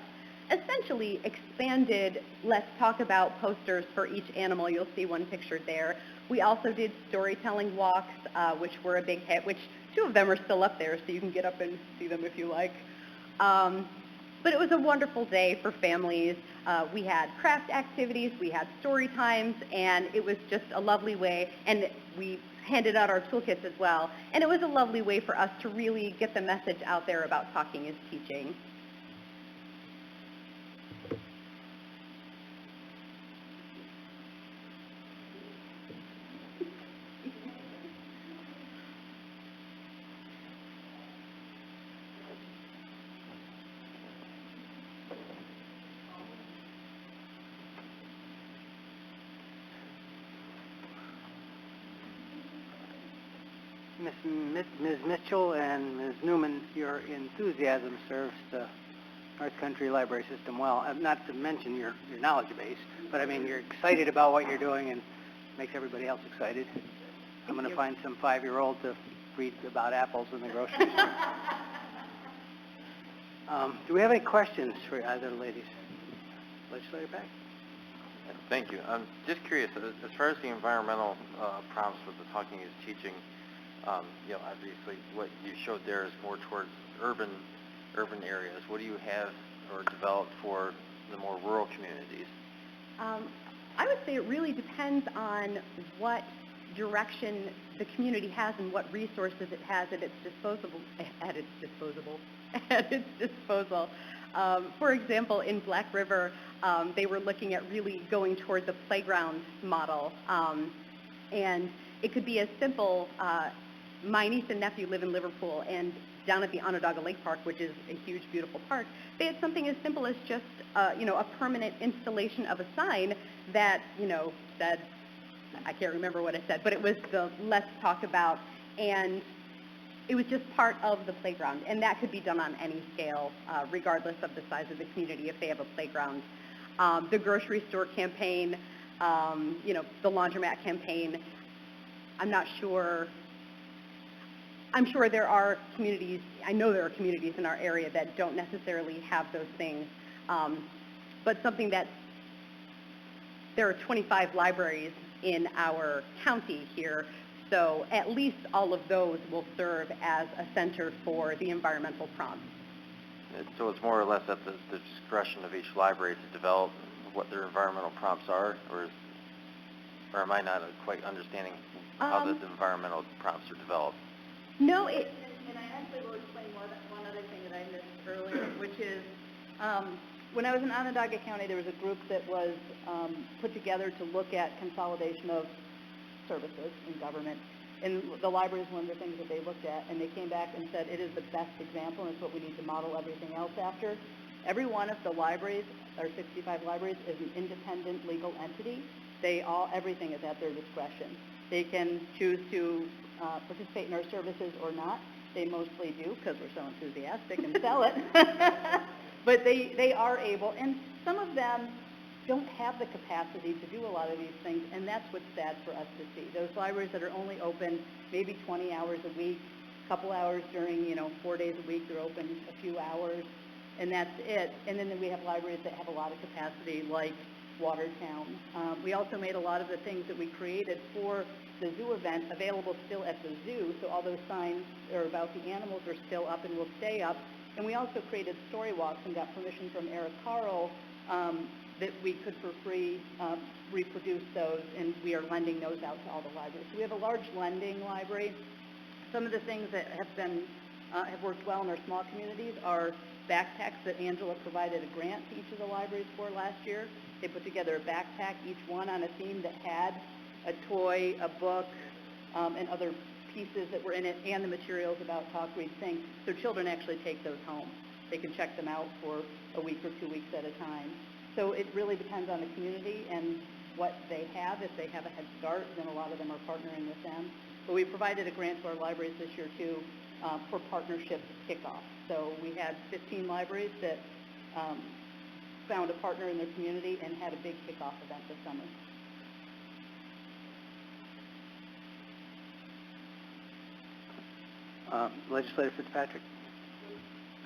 essentially expanded Let's Talk About posters for each animal. You'll see one pictured there. We also did storytelling walks, which were a big hit, which 2 of them are still up there, so you can get up and see them if you like. But it was a wonderful day for families. We had craft activities, we had story times, and it was just a lovely way, and we handed out our toolkits as well, and it was a lovely way for us to really get the message out there about talking is teaching. Ms. Mitchell and Ms. Newman, your enthusiasm serves the North Country Library System well. Not to mention your knowledge base, but I mean, you're excited about what you're doing and makes everybody else excited. I'm going to find some 5-year-old to read about apples in the grocery store. Do we have any questions for either of the ladies? Legislator Pack? Thank you. I'm just curious, as far as the environmental prompts with the talking is teaching, obviously what you showed there is more towards urban areas. What do you have or developed for the more rural communities? I would say it really depends on what direction the community has and what resources it has at its disposal. For example, in Black River, they were looking at really going toward the playground model, and it could be as simple. My niece and nephew live in Liverpool, and down at the Onondaga Lake Park, which is a huge, beautiful park, they had something as simple as just, a permanent installation of a sign that, said, I can't remember what it said, but it was the Let's Talk About, and it was just part of the playground, and that could be done on any scale, regardless of the size of the community if they have a playground. The grocery store campaign, the laundromat campaign, I'm sure there are communities, I know there are communities in our area that don't necessarily have those things, but something that, there are 25 libraries in our county here, so at least all of those will serve as a center for the environmental prompts. So it's more or less at the discretion of each library to develop what their environmental prompts are, or am I not quite understanding how the environmental prompts are developed? No, and I actually will explain one other thing that I missed earlier, which is when I was in Onondaga County, there was a group that was put together to look at consolidation of services in government. And the library is one of the things that they looked at, and they came back and said it is the best example, and it's what we need to model everything else after. Every one of the libraries, our 65 libraries, is an independent legal entity. Everything is at their discretion. They can choose to participate in our services or not. They mostly do because we're so enthusiastic and sell it. But they are able, and some of them don't have the capacity to do a lot of these things, and that's what's sad for us to see. Those libraries that are only open maybe 20 hours a week, a couple hours during, 4 days a week, they're open a few hours, and that's it. And then we have libraries that have a lot of capacity, like Watertown. We also made a lot of the things that we created for the zoo event available still at the zoo, so all those signs are about the animals are still up and will stay up. And we also created story walks and got permission from Eric Carl that we could for free reproduce those, and we are lending those out to all the libraries. So we have a large lending library. Some of the things that have worked well in our small communities are backpacks that Angela provided a grant to each of the libraries for last year. They put together a backpack, each one on a theme that had a toy, a book, and other pieces that were in it, and the materials about Talk, Read, Sing. So children actually take those home. They can check them out for a week or 2 weeks at a time. So it really depends on the community and what they have. If they have a head start, then a lot of them are partnering with them. But we provided a grant to our libraries this year, too, for partnership kickoff. So we had 15 libraries that found a partner in their community and had a big kickoff event this summer. Legislator Fitzpatrick.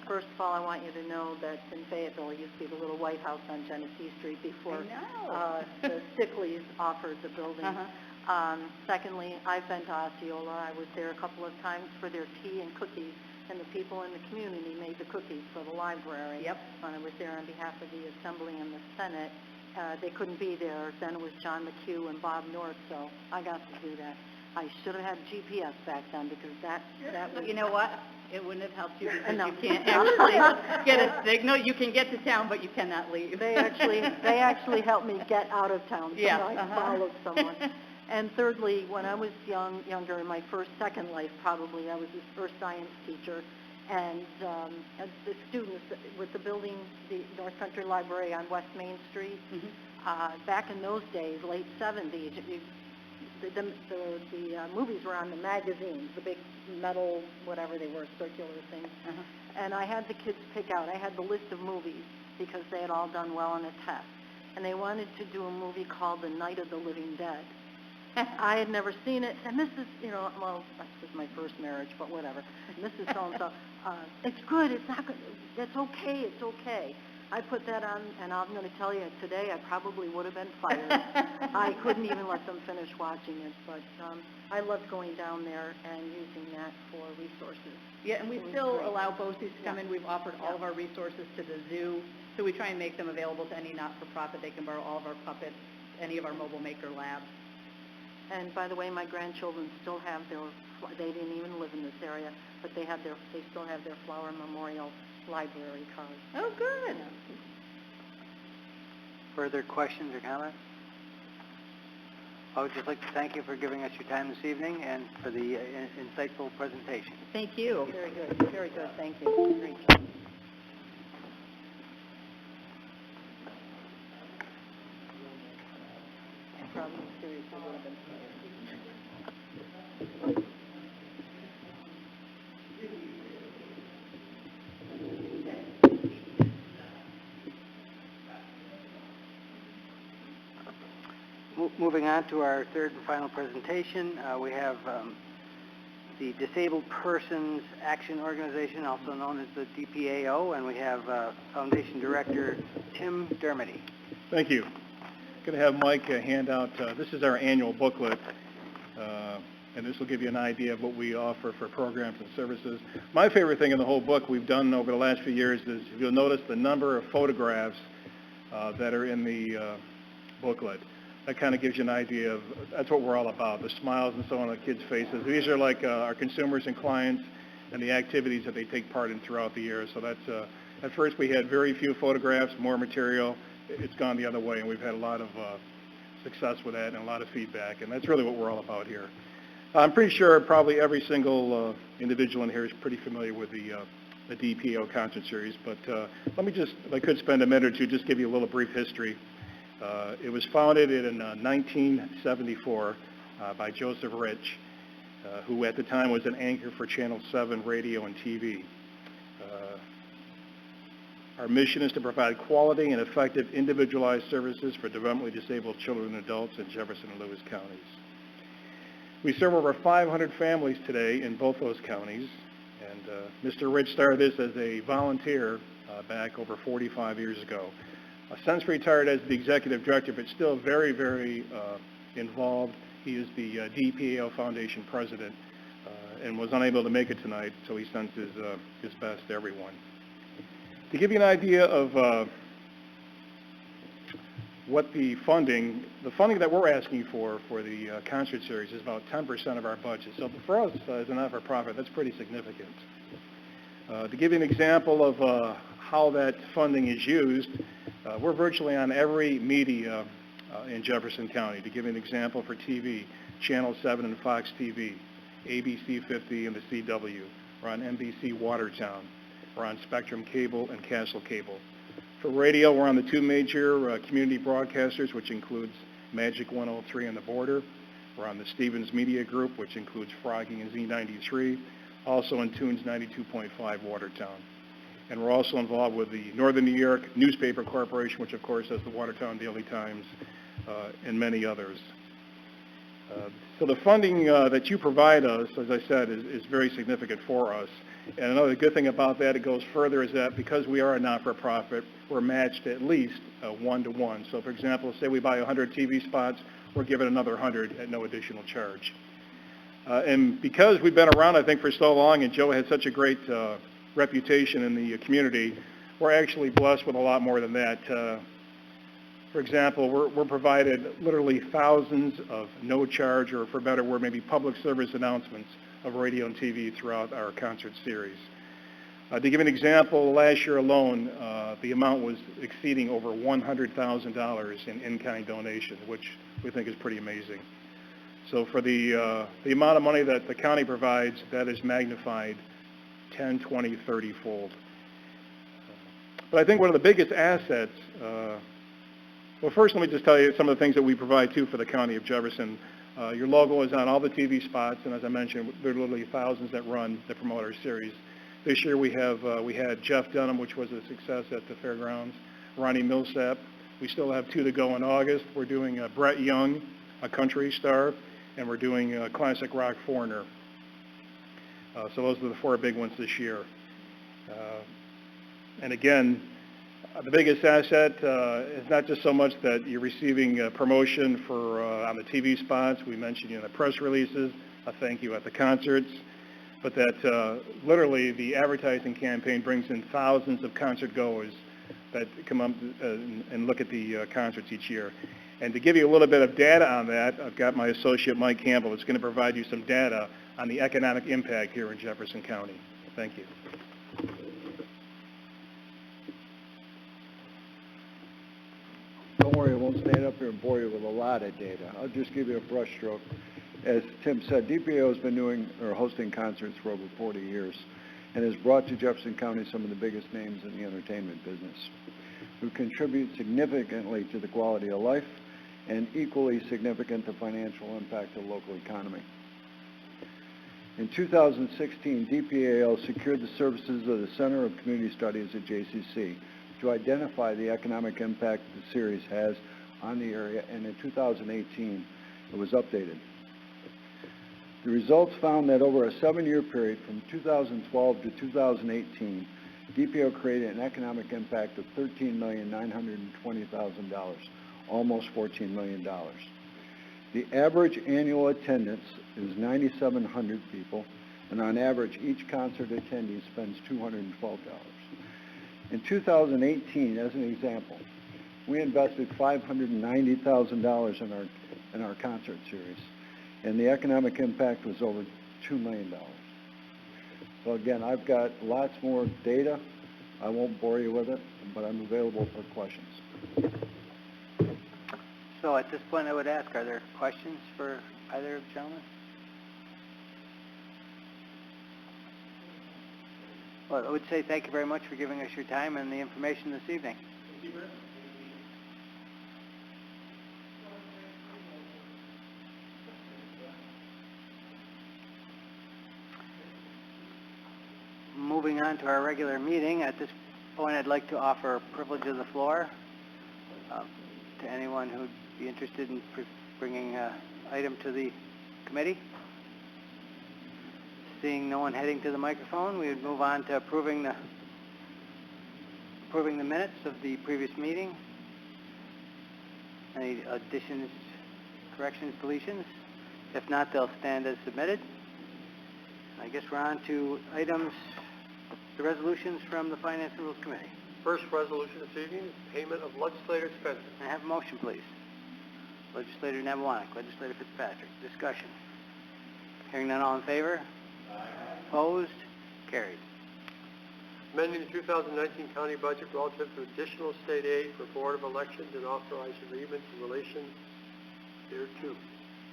First of all, I want you to know that in Fayetteville, it used to be the little White House on Genesee Street before the Stickleys offered the building. Secondly, I've been to Osceola. I was there a couple of times for their tea and cookies, and the people in the community made the cookies for the library. Yep. When I was there on behalf of the Assembly and the Senate, they couldn't be there. Then it was John McHugh and Bob North, so I got to do that. I should have had GPS back then because that was... You know what? It wouldn't have helped you because No. you can't actually get a signal. You can get to town, but you cannot leave. They actually helped me get out of town. Yeah, So I followed someone. And thirdly, when I was younger, in my second life probably, I was his first science teacher. And the students with the building, the North Country Library on West Main Street, back in those days, late 70s, the movies were on the magazines, the big metal, whatever they were, circular things. And I had the kids pick out, I had the list of movies because they had all done well on a test. And they wanted to do a movie called The Night of the Living Dead. I had never seen it, and this is, well, that was my first marriage, but whatever. And this is so-and-so. It's good, it's not good, it's okay, it's okay. I put that on, and I'm going to tell you, today I probably would have been fired. I couldn't even let them finish watching it, but I loved going down there and using that for resources. Yeah, and we still allow BOCES to come in. We've offered all of our resources to the zoo, so we try and make them available to any not-for-profit. They can borrow all of our puppets, any of our mobile maker labs. And by the way, my grandchildren still have they didn't even live in this area, but they still have their Flower Memorial Library cards. Oh, good. Further questions or comments? I would just like to thank you for giving us your time this evening and for the insightful presentation. Thank you. Very good, thank you. Great job. I probably seriously would have been fired. Moving on to our third and final presentation, we have the Disabled Persons Action Organization, also known as the DPAO, and we have Foundation Director Tim Dermody. Thank you. Going to have Mike hand out, this is our annual booklet, and this will give you an idea of what we offer for programs and services. My favorite thing in the whole book we've done over the last few years is you'll notice the number of photographs that are in the booklet. That kind of gives you an idea of, that's what we're all about, the smiles and so on the kids' faces. These are like our consumers and clients and the activities that they take part in throughout the year. So that's, at first we had very few photographs, more material. It's gone the other way, and we've had a lot of success with that and a lot of feedback, and that's really what we're all about here. I'm pretty sure probably every single individual in here is pretty familiar with the DPO concert series, but let me just, if I could spend a minute or two, just give you a little brief history. It was founded in 1974 by Joseph Rich. who at the time was an anchor for Channel 7 radio and TV. Our mission is to provide quality and effective individualized services for developmentally disabled children and adults in Jefferson and Lewis counties. We serve over 500 families today in both those counties, and Mr. Rich started this as a volunteer back over 45 years ago. Since retired as the executive director, but still very, very involved. He is the DPAO Foundation president and was unable to make it tonight, so he sends his best to everyone. To give you an idea of what the funding that we're asking for the concert series is about 10% of our budget. So for us, as a not-for-profit, that's pretty significant. To give you an example of how that funding is used, we're virtually on every media in Jefferson County. To give you an example, for TV, Channel 7 and Fox TV, ABC 50 and the CW. We're on NBC Watertown. We're on Spectrum Cable and Castle Cable. For radio, we're on the two major community broadcasters, which includes Magic 103 and The Border. We're on the Stevens Media Group, which includes Froggy and Z93. Also in Tunes 92.5 Watertown. And we're also involved with the Northern New York Newspaper Corporation, which of course has the Watertown Daily Times and many others. So the funding that you provide us, as I said, is very significant for us. And another good thing about that, it goes further, is that because we are a not-for-profit, we're matched at least 1-to-1. So for example, say we buy 100 TV spots, we're given another 100 at no additional charge. And because we've been around, I think, for so long, and Joe had such a great reputation in the community, we're actually blessed with a lot more than that. For example, we're provided literally thousands of no-charge, or for better word, maybe public service announcements of radio and TV throughout our concert series. To give an example, last year alone, the amount was exceeding over $100,000 in in-kind donations, which we think is pretty amazing. So for the amount of money that the county provides, that is magnified 10, 20, 30-fold. But I think one of the biggest assets, well, first let me just tell you some of the things that we provide, too, for the county of Jefferson. Your logo is on all the TV spots, and as I mentioned, there are literally thousands that run that promote our series. This year we had Jeff Dunham, which was a success at the fairgrounds, Ronnie Millsap. We still have 2 to go in August. We're doing Brett Young, a country star, and we're doing classic rock Foreigner. So those are the 4 big ones this year. And again, the biggest asset is not just so much that you're receiving promotion for on the TV spots. We mentioned the press releases, a thank you at the concerts, but that literally the advertising campaign brings in thousands of concert goers that come up and look at the concerts each year. And to give you a little bit of data on that, I've got my associate Mike Campbell that's going to provide you some data on the economic impact here in Jefferson County. Thank you. Don't worry, I won't stand up here and bore you with a lot of data. I'll just give you a brushstroke. As Tim said, DPAO has been hosting concerts for over 40 years and has brought to Jefferson County some of the biggest names in the entertainment business, who contribute significantly to the quality of life and equally significant to financial impact of the local economy. In 2016, DPAO secured the services of the Center of Community Studies at JCC to identify the economic impact the series has on the area, and in 2018, it was updated. The results found that over a 7-year period from 2012 to 2018, DPAO created an economic impact of $13,920,000, almost $14 million. The average annual attendance is 9,700 people, and on average, each concert attendee spends $212. In 2018, as an example, we invested $590,000 in our concert series, and the economic impact was over $2 million. So again, I've got lots more data. I won't bore you with it, but I'm available for questions. So at this point, I would ask, are there questions for either of the gentlemen? Well, I would say thank you very much for giving us your time and the information this evening. Thank you very much. on to our regular meeting. At this point, I'd like to offer privilege of the floor to anyone who'd be interested in bringing an item to the committee. Seeing no one heading to the microphone, we would move on to approving the minutes of the previous meeting. Any additions, corrections, deletions? If not, they'll stand as submitted. I guess we're on to items, the resolutions from the Finance and Rules Committee. First resolution this evening is payment of legislative expenses. Can I have a motion, please? Legislator Nebelonik, Legislator Fitzpatrick. Discussion. Hearing none, all in favor? Opposed? Carried. Amending the 2019 county budget relative to additional state aid for Board of Elections and authorized agreements in relation thereto.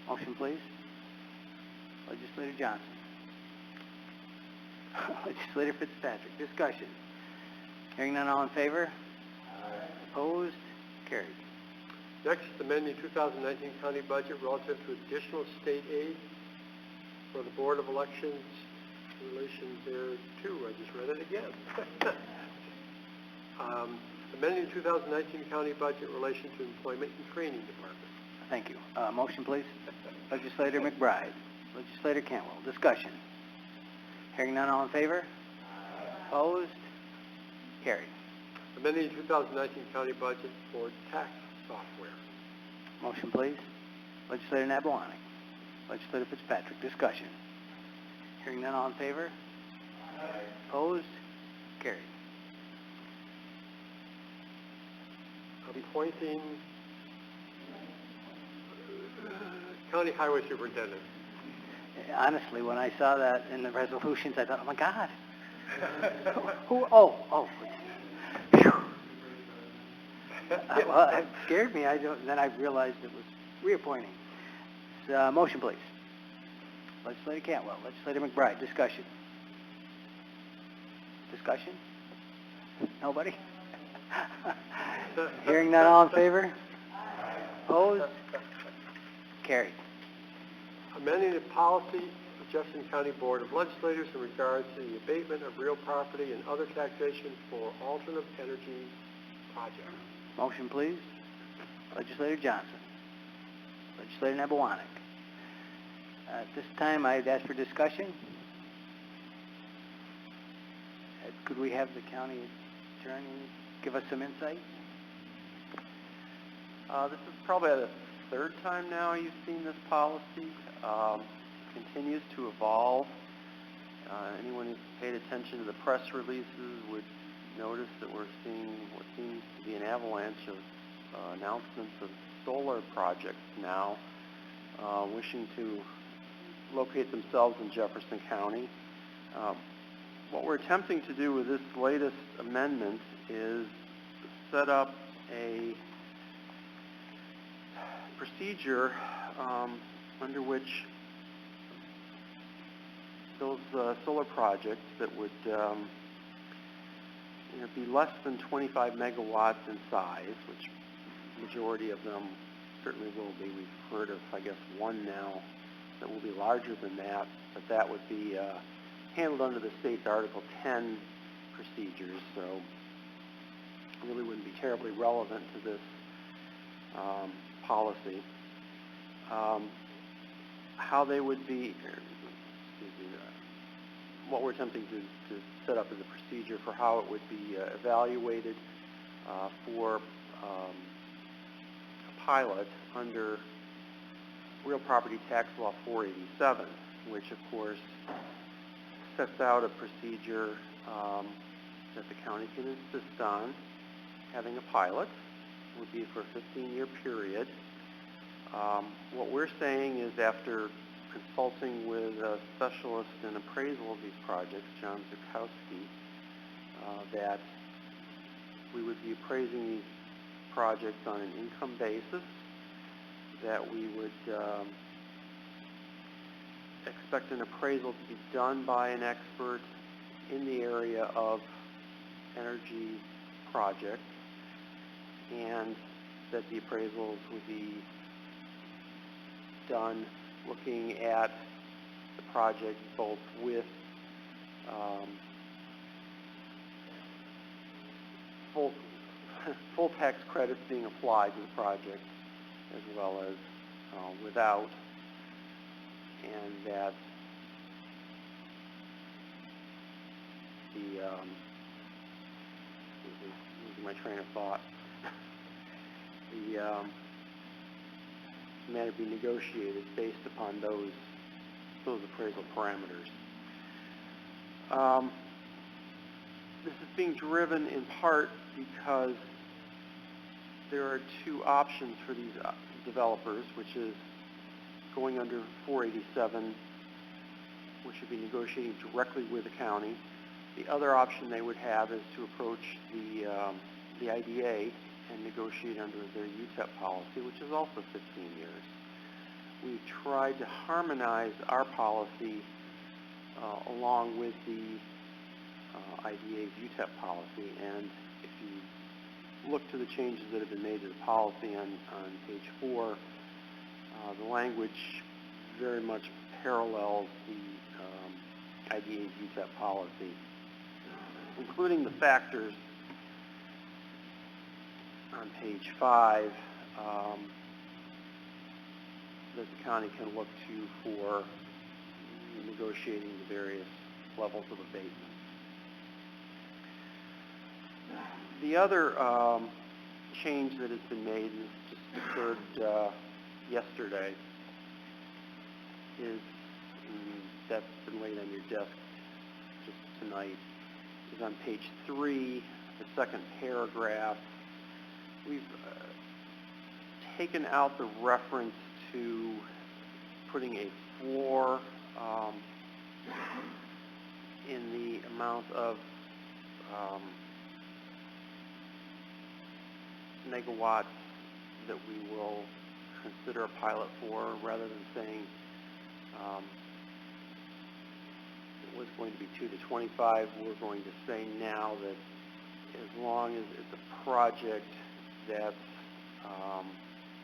Motion, please. Legislator Johnson. Legislator Fitzpatrick. Discussion. Hearing none, all in favor? Opposed? Carried. Next, amending 2019 county budget relative to additional state aid for the Board of Elections in relation thereto. I just read it again. Amending the 2019 county budget in relation to employment and training department. Thank you. Motion, please. Legislator McBride. Legislator Cantwell. Discussion. Hearing none, all in favor? Opposed? Carried. Amending the 2019 county budget for tax software. Motion, please. Legislator Nebelonik. Legislator Fitzpatrick. Discussion. Hearing none, all in favor? Opposed? Carried. Appointing county highway superintendent. Honestly, when I saw that in the resolutions, I thought, oh my God. Who? Phew. Well, it scared me. Then I realized it was reappointing. Motion, please. Legislator Cantwell. Legislator McBride. Discussion. Discussion? Nobody? Hearing none, all in favor? Opposed? Carried. Amending the policy of Jefferson County Board of Legislators in regards to the abatement of real property and other taxation for alternative energy projects. Motion, please. Legislator Johnson. Legislator Nebelonik. At this time, I'd ask for discussion. Could we have the county attorney give us some insight? This is probably the third time now you've seen this policy. Continues to evolve. Anyone who's paid attention to the press releases would notice that we're seeing what seems to be an avalanche of announcements of solar projects now wishing to locate themselves in Jefferson County. What we're attempting to do with this latest amendment is set up a procedure under which those solar projects that would be less than 25 megawatts in size, which the majority of them certainly will be. We've heard of, I guess, one now that will be larger than that, but that would be handled under the state's Article 10 procedures, so it really wouldn't be terribly relevant to this policy. How they would be, what we're attempting to set up as a procedure for how it would be evaluated for a pilot under Real Property Tax Law 487, which of course sets out a procedure that the county can insist on having a pilot. It would be for a 15-year period. What we're saying is, after consulting with a specialist in appraisal of these projects, John Zukowski, that we would be appraising these projects on an income basis, that we would expect an appraisal to be done by an expert in the area of energy projects, and that the appraisals would be done looking at the project both with full tax credits being applied to the project as well as without, and that losing my train of thought. The matter be negotiated based upon those appraisal parameters. This is being driven in part because there are two options for these developers, which is going under 487, which would be negotiating directly with the county. The other option they would have is to approach the IDA and negotiate under their UTEP policy, which is also 15 years. We've tried to harmonize our policy along with the IDA's UTEP policy, and if you look to the changes that have been made to the policy on page 4, the language very much parallels the IDA's UTEP policy, including the factors on page 5 that the county can look to for negotiating the various levels of abatement. The other change that has been made, and this just occurred yesterday, is, that's been laid on your desk just tonight, is on page 3, the second paragraph. We've taken out the reference to putting a floor in the amount of megawatts that we will consider a pilot for, rather than saying it was going to be 2 to 25. We're going to say now that as long as it's a project that's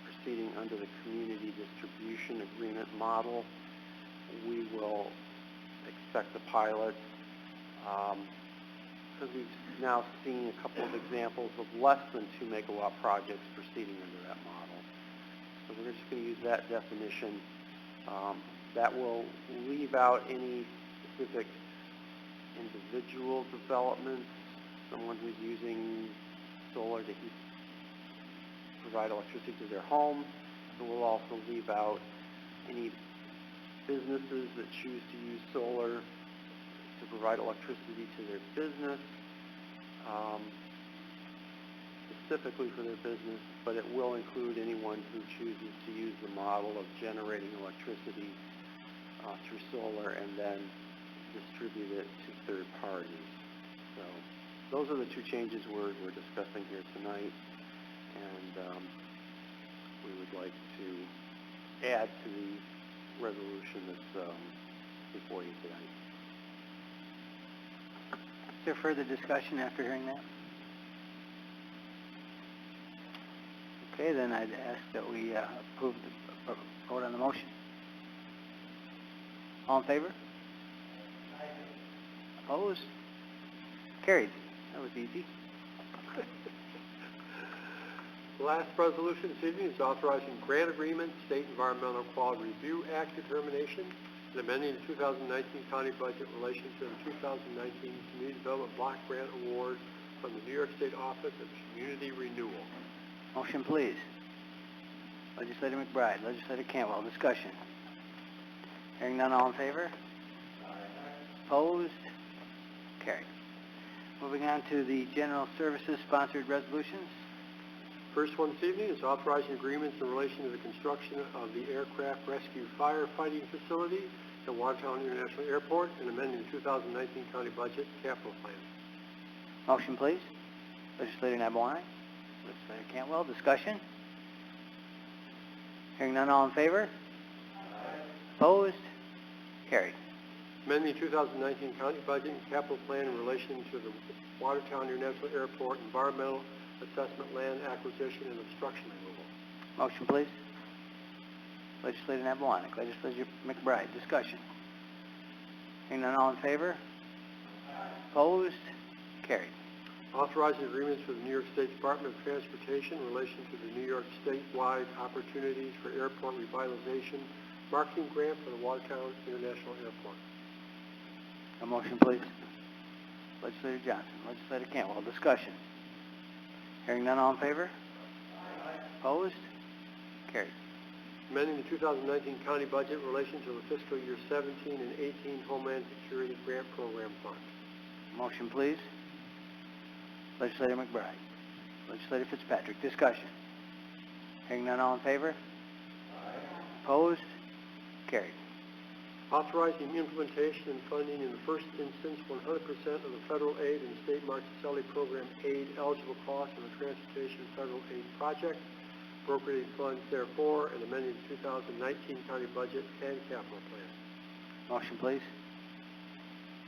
proceeding under the community distribution agreement model, we will expect the pilot, because we've now seen a couple of examples of less than 2 megawatt projects proceeding under that model. So we're just going to use that definition. That will leave out any specific individual developments, someone who's using solar to provide electricity to their home. It will also leave out any businesses that choose to use solar to provide electricity to their business, specifically for their business, but it will include anyone who chooses to use the model of generating electricity through solar and then distribute it to third parties. So those are the two changes we're discussing here tonight, and we would like to add to the resolution that's before you tonight. Is there further discussion after hearing that? Okay, then I'd ask that we approve the vote on the motion. All in favor? Opposed? Carried. That was easy. The last resolution this evening is authorizing grant agreement, State Environmental Quality Review Act determination, and amending the 2019 county budget in relation to the 2019 Community Development Block Grant Award from the New York State Office of Community Renewal. Motion, please. Legislator McBride, Legislator Cantwell, discussion. Hearing none, all in favor? Opposed? Carried. Moving on to the General Services sponsored resolutions. First one this evening is authorizing agreements in relation to the construction of the Aircraft Rescue Firefighting Facility at Watertown International Airport and amending the 2019 county budget capital plan. Motion, please. Legislator Nabolani, Legislator Cantwell, discussion. Hearing none, all in favor? Opposed? Carried. Amending the 2019 county budget and capital plan in relation to the Watertown International Airport environmental assessment, land acquisition, and obstruction removal. Motion, please. Legislator Nabolani, Legislator McBride, discussion. Hearing none, all in favor? Opposed? Carried. Authorizing agreements with the New York State Department of Transportation in relation to the New York statewide opportunities for airport revitalization marketing grant for the Watertown International Airport. A motion, please. Legislator Johnson, Legislator Cantwell, discussion. Hearing none, all in favor? Opposed? Carried. Amending the 2019 county budget in relation to the fiscal year 17 and 18 Homeland Security Grant Program Fund. Motion, please. Legislator McBride. Legislator Fitzpatrick, discussion. Hearing none, all in favor? Opposed? Carried. Authorizing implementation and funding in the first instance 100% of the federal aid and state Marchicelli program aid eligible costs of a transportation federal aid project, appropriating funds therefore, and amending the 2019 county budget and capital plan. Motion, please.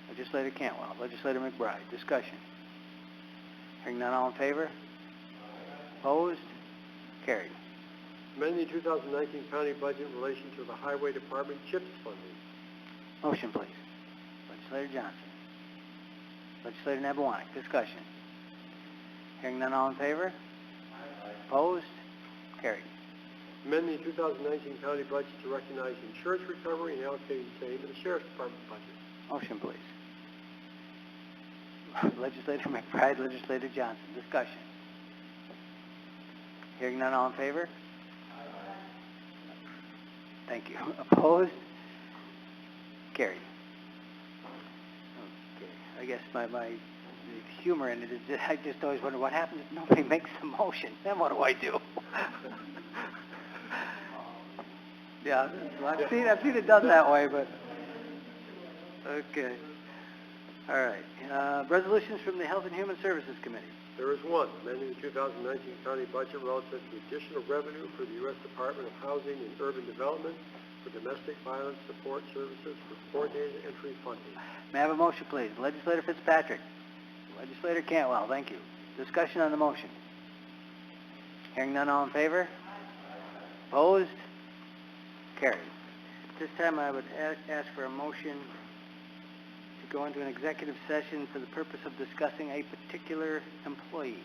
Legislator Cantwell, Legislator McBride, discussion. Hearing none, all in favor? Opposed? Carried. Amending the 2019 county budget in relation to the Highway Department CHIPS funding. Motion, please. Legislator Johnson. Legislator Nebewanek, discussion. Hearing none, all in favor? Opposed? Carried. Amending the 2019 county budget to recognize insurance recovery and allocating same to the Sheriff's Department budget. Motion, please. Legislator McBride, Legislator Johnson, discussion. Hearing none, all in favor? Thank you. Opposed? Carried. Okay. I guess the humor in it is that I just always wonder what happens if nobody makes the motion. Then what do I do? Yeah, well, I've seen it done that way, but okay. All right. Resolutions from the Health and Human Services Committee. There is one, amending the 2019 county budget relative to additional revenue for the U.S. Department of Housing and Urban Development for domestic violence support services for coordinated entry funding. May I have a motion, please? Legislator Fitzpatrick. Legislator Cantwell, thank you. Discussion on the motion. Hearing none, all in favor? Opposed? Carried. At this time, I would ask for a motion to go into an executive session for the purpose of discussing a particular employee.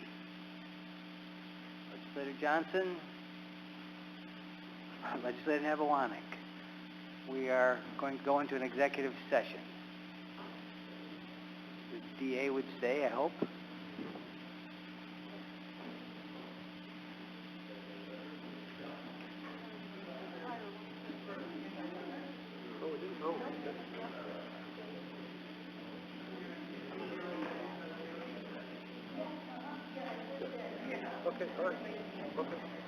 Legislator Johnson. Legislator Nebewanek. We are going to go into an executive session. The DA would stay, I hope. Okay, all right. Okay.